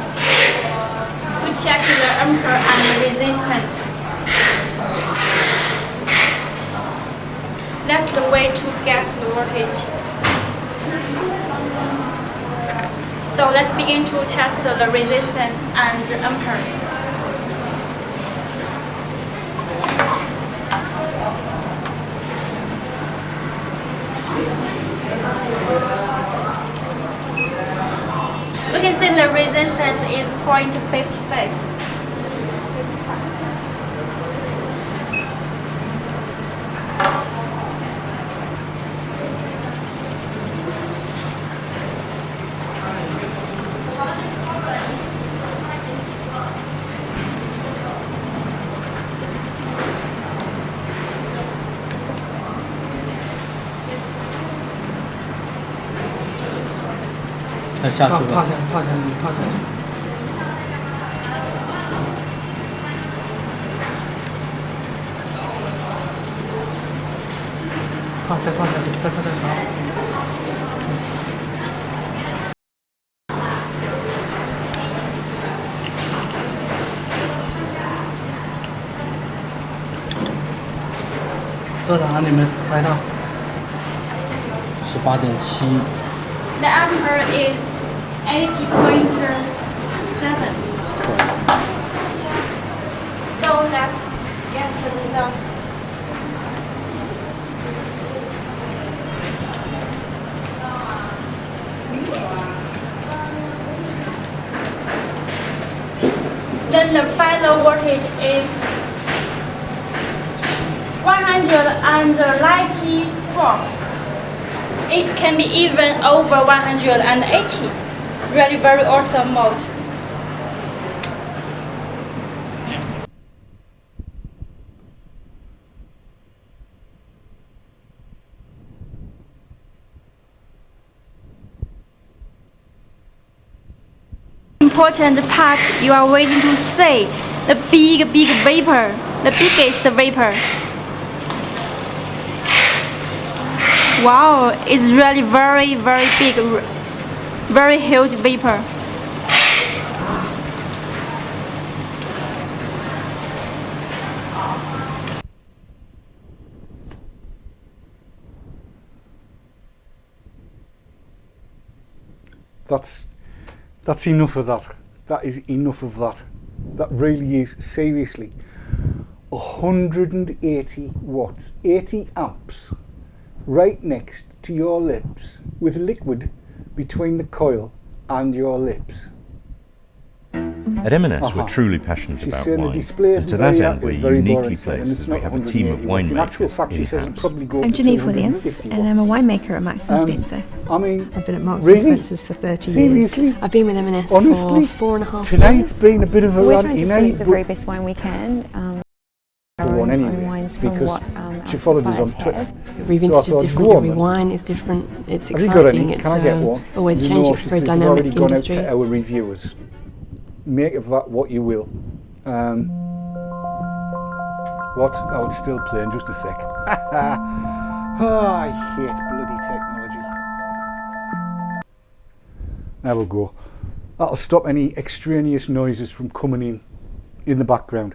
to check the ampere and resistance. That's the way to get the voltage. So let's begin to test the resistance and ampere. We can see the resistance is 0.55. The ampere is 80.7. So let's get the result. Then the final voltage is 194. It can be even over 180. Really very awesome mode. important part you are waiting to see, the big vapor, the biggest vapor. Wow, it's really very big, very huge vapor. That's enough of that. That is enough of that. That really is, seriously. 180 watts, 80 amps, right next to your lips, with liquid between the coil and your lips. At M&S, we're truly passionate about wine, and to that end, we're uniquely placed as we have a team of winemakers in-house. I'm Geneve Williams, and I'm a winemaker at Marks & Spencer. I've been at Marks & Spencer's for 30 years. I've been with M&S for 4.5 years. Tonight's been a bit of a We're rant, trying to select the very best wine we can. Our own wines because from what she followed us on Twitter. Every vintage is different, every wine is different. It's exciting, it's always changing, it's a very dynamic industry. Out to our reviewers. Make of that what you will. What? Oh, it's still playing, just a sec. Oh, I hate bloody technology. There we go. That'll stop any extraneous noises from coming in the background.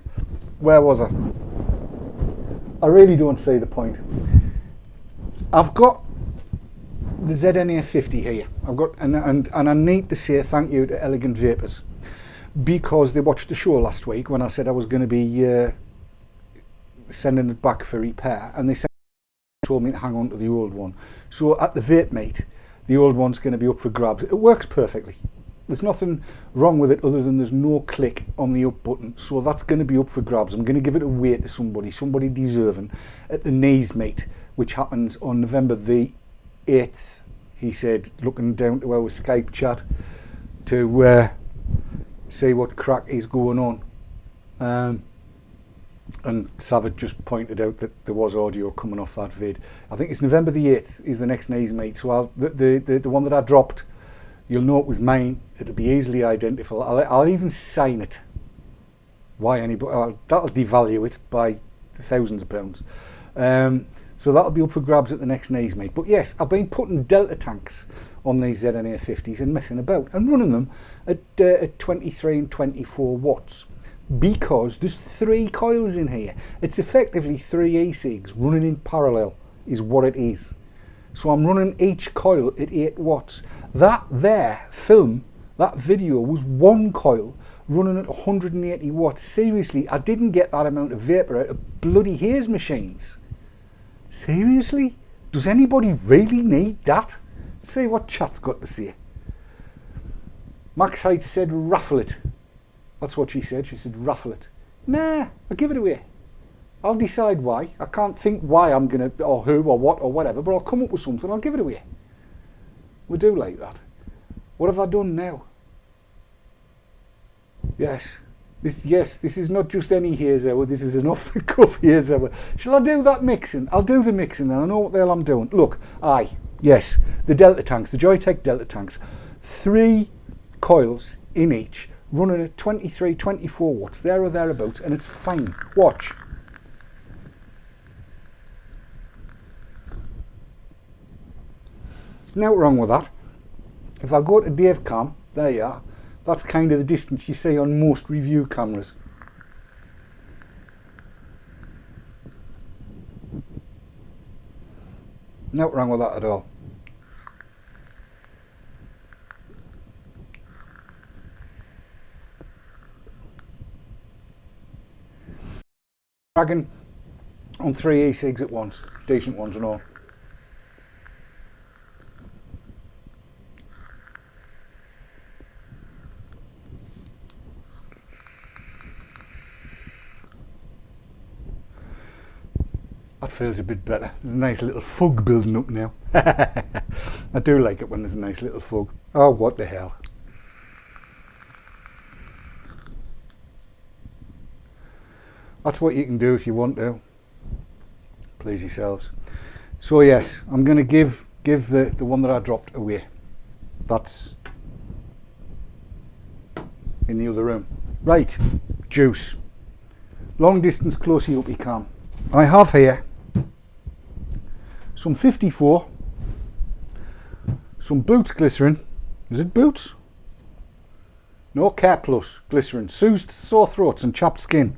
Where was I? I really don't see the point. I've got the ZNA50 here. I've got, and I need to say thank you to Elegant Vapors, because they watched the show last week when I said I was going to be sending it back for repair, and they told me to hang on to the old one. So at the Vape Mate, the old one's going to be up for grabs. It works perfectly. There's nothing wrong with it other than there's no click on the up button, so that's going to be up for grabs. I'm going to give it away to somebody deserving, at the Haze Mate, which happens on November the 8th, he said, looking down to our Skype chat to see what crack is going on. And Savage just pointed out that there was audio coming off that vid. I think it's November the 8th is the next Haze Mate, so the one that I dropped, you'll know it was mine. It'll be easily identifiable. I'll even sign it. Why anybody? That'll devalue it by thousands of pounds. So that'll be up for grabs at the next Haze Mate. But yes, I've been putting delta tanks on these ZNA 50s and messing about and running them at 23 and 24 watts, because there's 3 coils in here. It's effectively 3 e-cigs running in parallel is what it is. So I'm running each coil at 8 watts. That there film, that video, was 1 coil running at 180 watts. Seriously, I didn't get that amount of vapor out of bloody Haze machines. Seriously? Does anybody really need that? See what chat's got to say. Max Height said raffle it. That's what she said. She said raffle it. Nah, I'll give it away. I'll decide why. I can't think why I'm going to, or who, or what, or whatever, but I'll come up with something. I'll give it away. We do like that. What have I done now? Yes. This is not just any Haze Hour. This is an off-the-cuff Haze Hour. Shall I do that mixing? I'll do the mixing then. I know what the hell I'm doing. Look, yes, the delta tanks, the Joytech delta tanks. 3 coils in each, running at 23, 24 watts, there or thereabouts, and it's fine. Watch. Now wrong with that. If I go to Dave Cam, there you are. That's kind of the distance you see on most review cameras. No wrong with that at all. Dragging on 3 e-cigs at once, decent ones and all. That feels a bit better. There's a nice little fog building up now. I do like it when there's a nice little fog. Oh, what the hell. That's what you can do if you want to. Please yourselves. So yes, I'm going to give the one that I dropped away. That's in the other room. Right, juice. Long distance, close you up you can. I have here some 54, some Boots glycerin. Is it Boots? No, Care Plus glycerin. Soothes sore throats and chapped skin.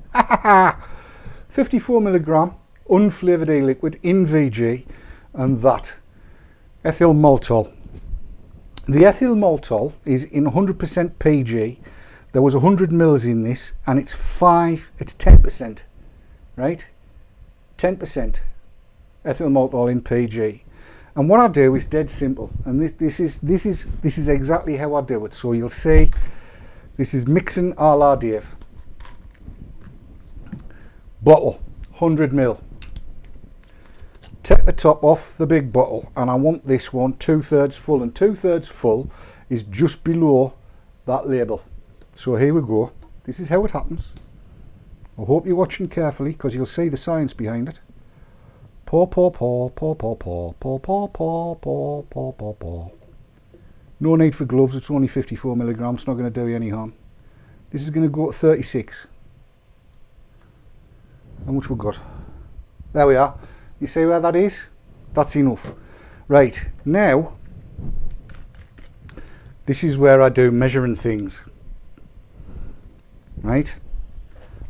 54 milligram unflavoured e-liquid in VG, and that ethyl maltol. The ethyl maltol is in 100% PG. There was 100 mils in this, and it's 10%, right? 10% ethyl maltol in PG. And what I do is dead simple, and this is exactly how I do it. So you'll see, this is mixing a la Dave. Bottle, 100 mil. Take the top off the big bottle, and I want this one 2/3 full, and 2/3 full is just below that label. So here we go. This is how it happens. I hope you're watching carefully, because you'll see the science behind it. Pour, pour, pour, pour, pour, pour, pour, pour, pour, pour, pour, pour, pour. No need for gloves, it's only 54 milligrams, it's not going to do you any harm. This is going to go to 36. How much we got? There we are. You see where that is? That's enough. Right, now, this is where I do measuring things. Right?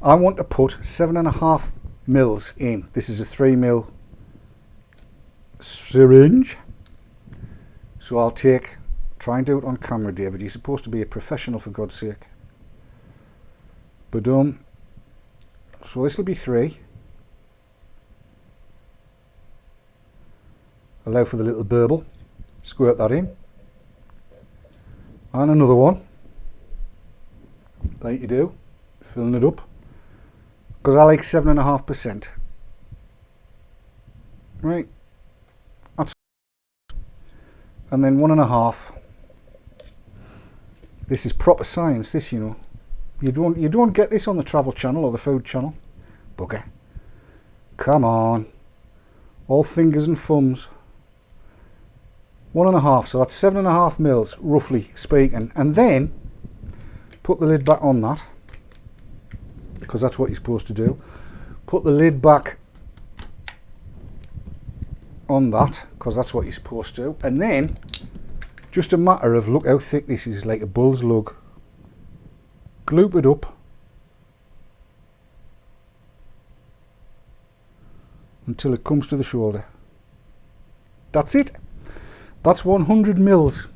I want to put 7.5 mils in. This is a 3 mil syringe. So I'll try and do it on camera, David. You're supposed to be a professional, for God's sake. But so this will be 3. Allow for the little burble. Squirt that in. And another one. Like you do. Filling it up. Because I like 7.5%. Right. That's, and then 1.5. This is proper science, this, you know. You don't get this on the Travel Channel or the Food Channel. Bugger. Come on. All fingers and thumbs. 1.5, so that's 7.5 mils, roughly speaking. And then put the lid back on that, because that's what you're supposed to do. Put the lid back on that, because that's what you're supposed to. And then just a matter of, look how thick this is, like a bull's lug. Gloop it up until it comes to the shoulder. That's it. That's 100 mils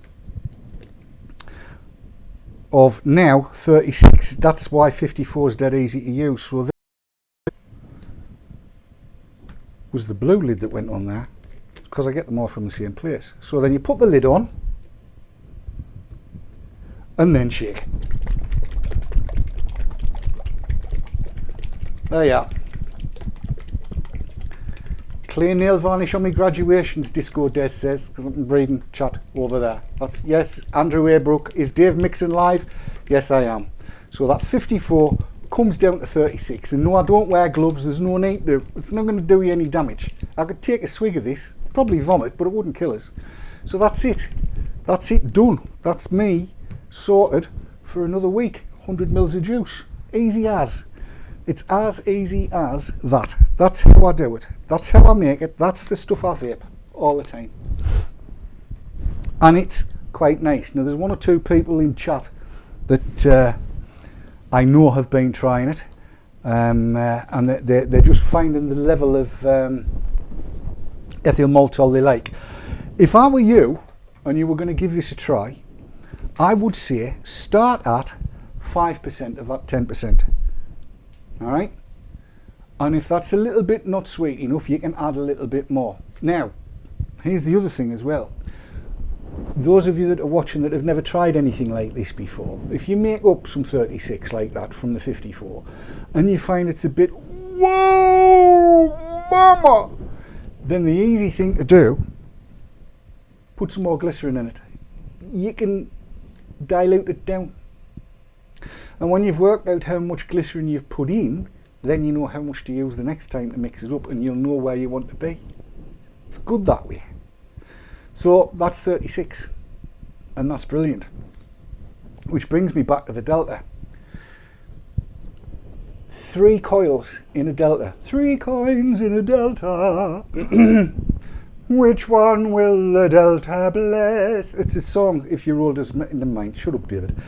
of now 36. That's why 54 is dead easy to use. So this was the blue lid that went on there, because I get them all from the same place. So then you put the lid on and then shake. There you are. Clear nail varnish on my graduations, Disco Des says, because I'm reading chat over there. That's, yes, Andrew Aybrook. Is Dave mixing live? Yes, I am. So that 54 comes down to 36. And no, I don't wear gloves. There's no need to. It's not going to do you any damage. I could take a swig of this, probably vomit, but it wouldn't kill us. So that's it. That's it, done. That's me sorted for another week. 100 mils of juice. Easy as. It's as easy as that. That's how I do it. That's how I make it. That's the stuff I vape all the time. And it's quite nice. Now there's 1 or 2 people in chat that I know have been trying it, and they're just finding the level of ethyl maltol they like. If I were you and you were going to give this a try, I would say start at 5% of that 10%. Alright, and if that's a little bit not sweet enough, you can add a little bit more. Now, here's the other thing as well. Those of you that are watching that have never tried anything like this before, if you make up some 36 like that from the 54 and you find it's a bit, whoa, mama, then the easy thing to do, put some more glycerin in it. You can dilute it down. And when you've worked out how much glycerin you've put in, then you know how much to use the next time to mix it up, and you'll know where you want to be. It's good that way. So that's 36, and that's brilliant. Which brings me back to the Delta. 3 coils in a delta. 3 coins in a delta. Which one will the delta bless? It's a song, if you're old as in the mind. Shut up, David.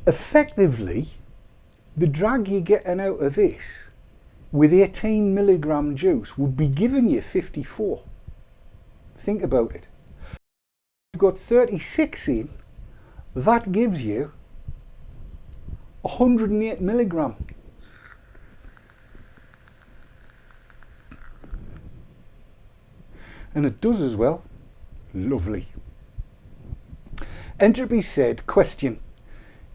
Effectively, the drag you're getting out of this with 18 milligram juice would be giving you 54. Think about it. You've got 36 in, that gives you 108 milligram. And it does as well. Lovely. Entropy said, question,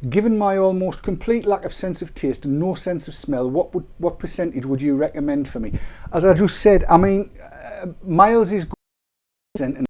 given my almost complete lack of sense of taste and no sense of smell, what percentage would you recommend for me? As I just said, I mean, Miles is good and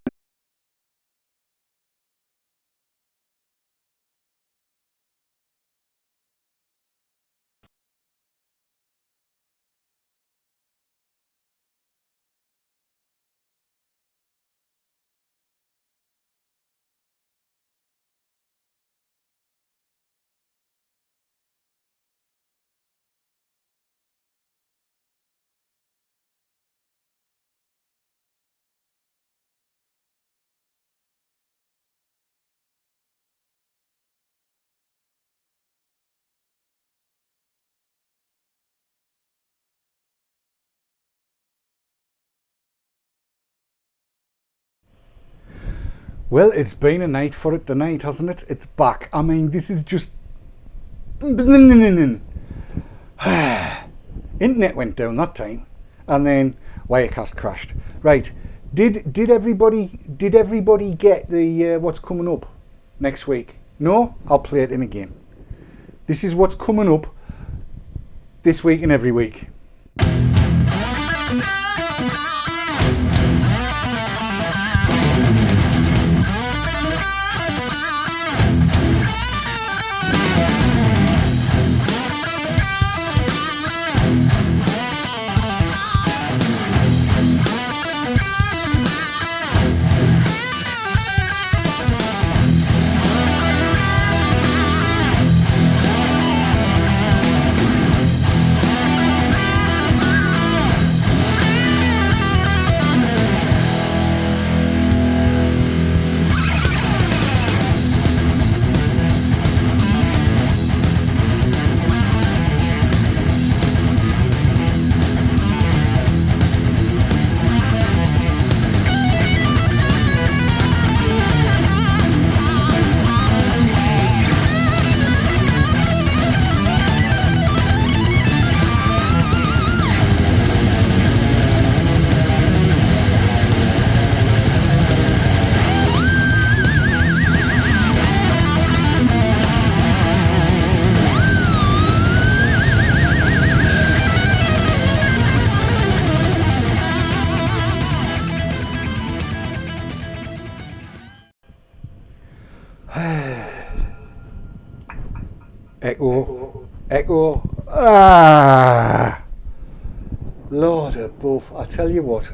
well, it's been a night for it tonight, hasn't it? It's back. I mean, this is just... Internet went down that time, and then Wirecast crashed. Right, did everybody get the what's coming up next week? No? I'll play it in again. This is what's coming up this week and every week. Echo. Lord above, I tell you what,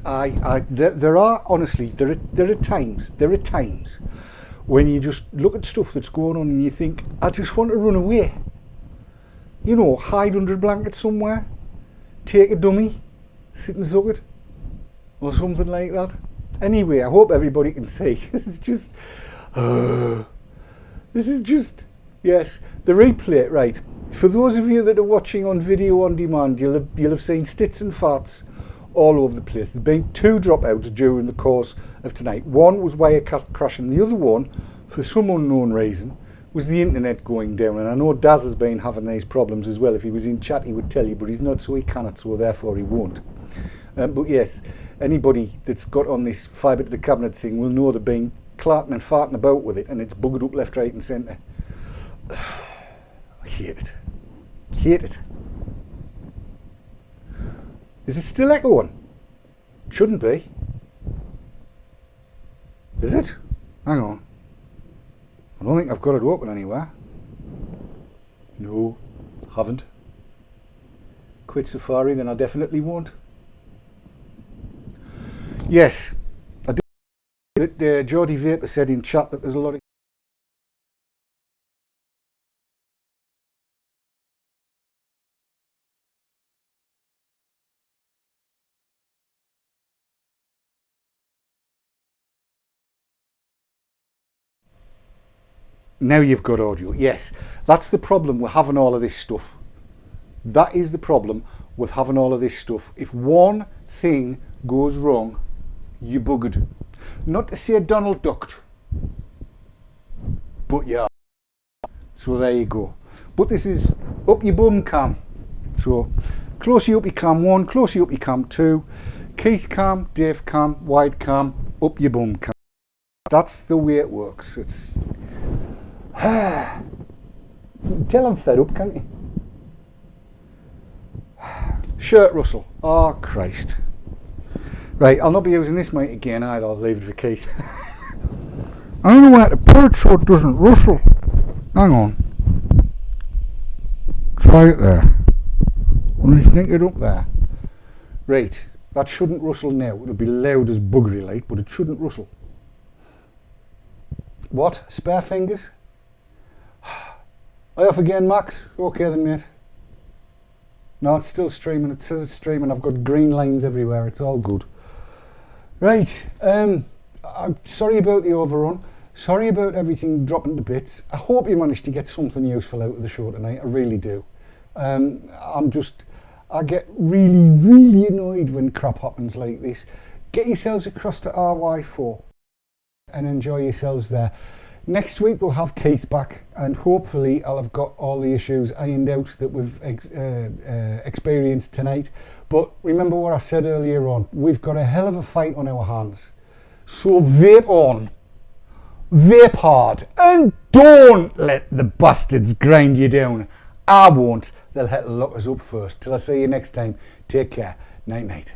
there are times when you just look at stuff that's going on and you think, I just want to run away. You know, hide under a blanket somewhere, take a dummy, sit and suck it, or something like that. Anyway, I hope everybody can see. This is just, yes, the replay, right. For those of you that are watching on video on demand, you'll have seen stits and farts all over the place. There's been 2 dropouts during the course of tonight. One was Wirecast crashing. The other one, for some unknown reason, was the internet going down. And I know Daz has been having these problems as well. If he was in chat, he would tell you, but he's not, so he cannot, so therefore he won't. But yes, anybody that's got on this fibre to the cabinet thing will know they've been clarting and farting about with it, and it's buggered up left, right and centre. I hate it. Hate it. Is it still echoing? Shouldn't be. Is it? Hang on. I don't think I've got it open anywhere. No, haven't. Quit Safari, then I definitely won't. Yes, I did. Geordie Vapor said in chat that there's a lot of Now you've got audio. Yes, that's the problem with having all of this stuff. That is the problem with having all of this stuff. If one thing goes wrong, you buggered. Not to say Donald ducked, but yeah. So there you go. But this is up your bum cam. So close your up your cam 1, close your up your cam 2, Keith cam, Dave cam, wide cam, up your bum cam. That's the way it works. It's tell I'm fed up, can't you? Shirt rustle. Oh Christ. Right, I'll not be using this mic again either. I'll leave it for Keith. I don't know where to put it so it doesn't rustle. Hang on. Try it there. Only sneak it up there. Right, that shouldn't rustle now. It'll be loud as buggery like, but it shouldn't rustle. What? Spare fingers? I off again, Max? Okay then, mate. No, it's still streaming. It says it's streaming. I've got green lines everywhere. It's all good. Right. I'm sorry about the overrun. Sorry about everything dropping to bits. I hope you managed to get something useful out of the show tonight. I really do. I get really, really annoyed when crap happens like this. Get yourselves across to RY4 and enjoy yourselves there. Next week we'll have Keith back, and hopefully I'll have got all the issues ironed out that we've experienced tonight. But remember what I said earlier on, we've got a hell of a fight on our hands. So vape on, vape hard, and don't let the bastards grind you down. I won't. They'll have to lock us up first. Till I see you next time, take care. Night night.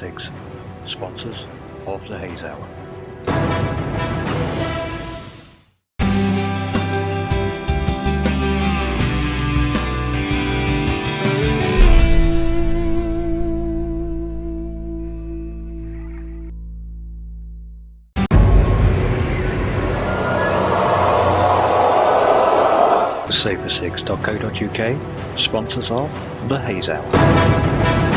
e-cigs, sponsors of the Haze Hour. SaveTheCigs.co.uk, sponsors of the Haze Hour.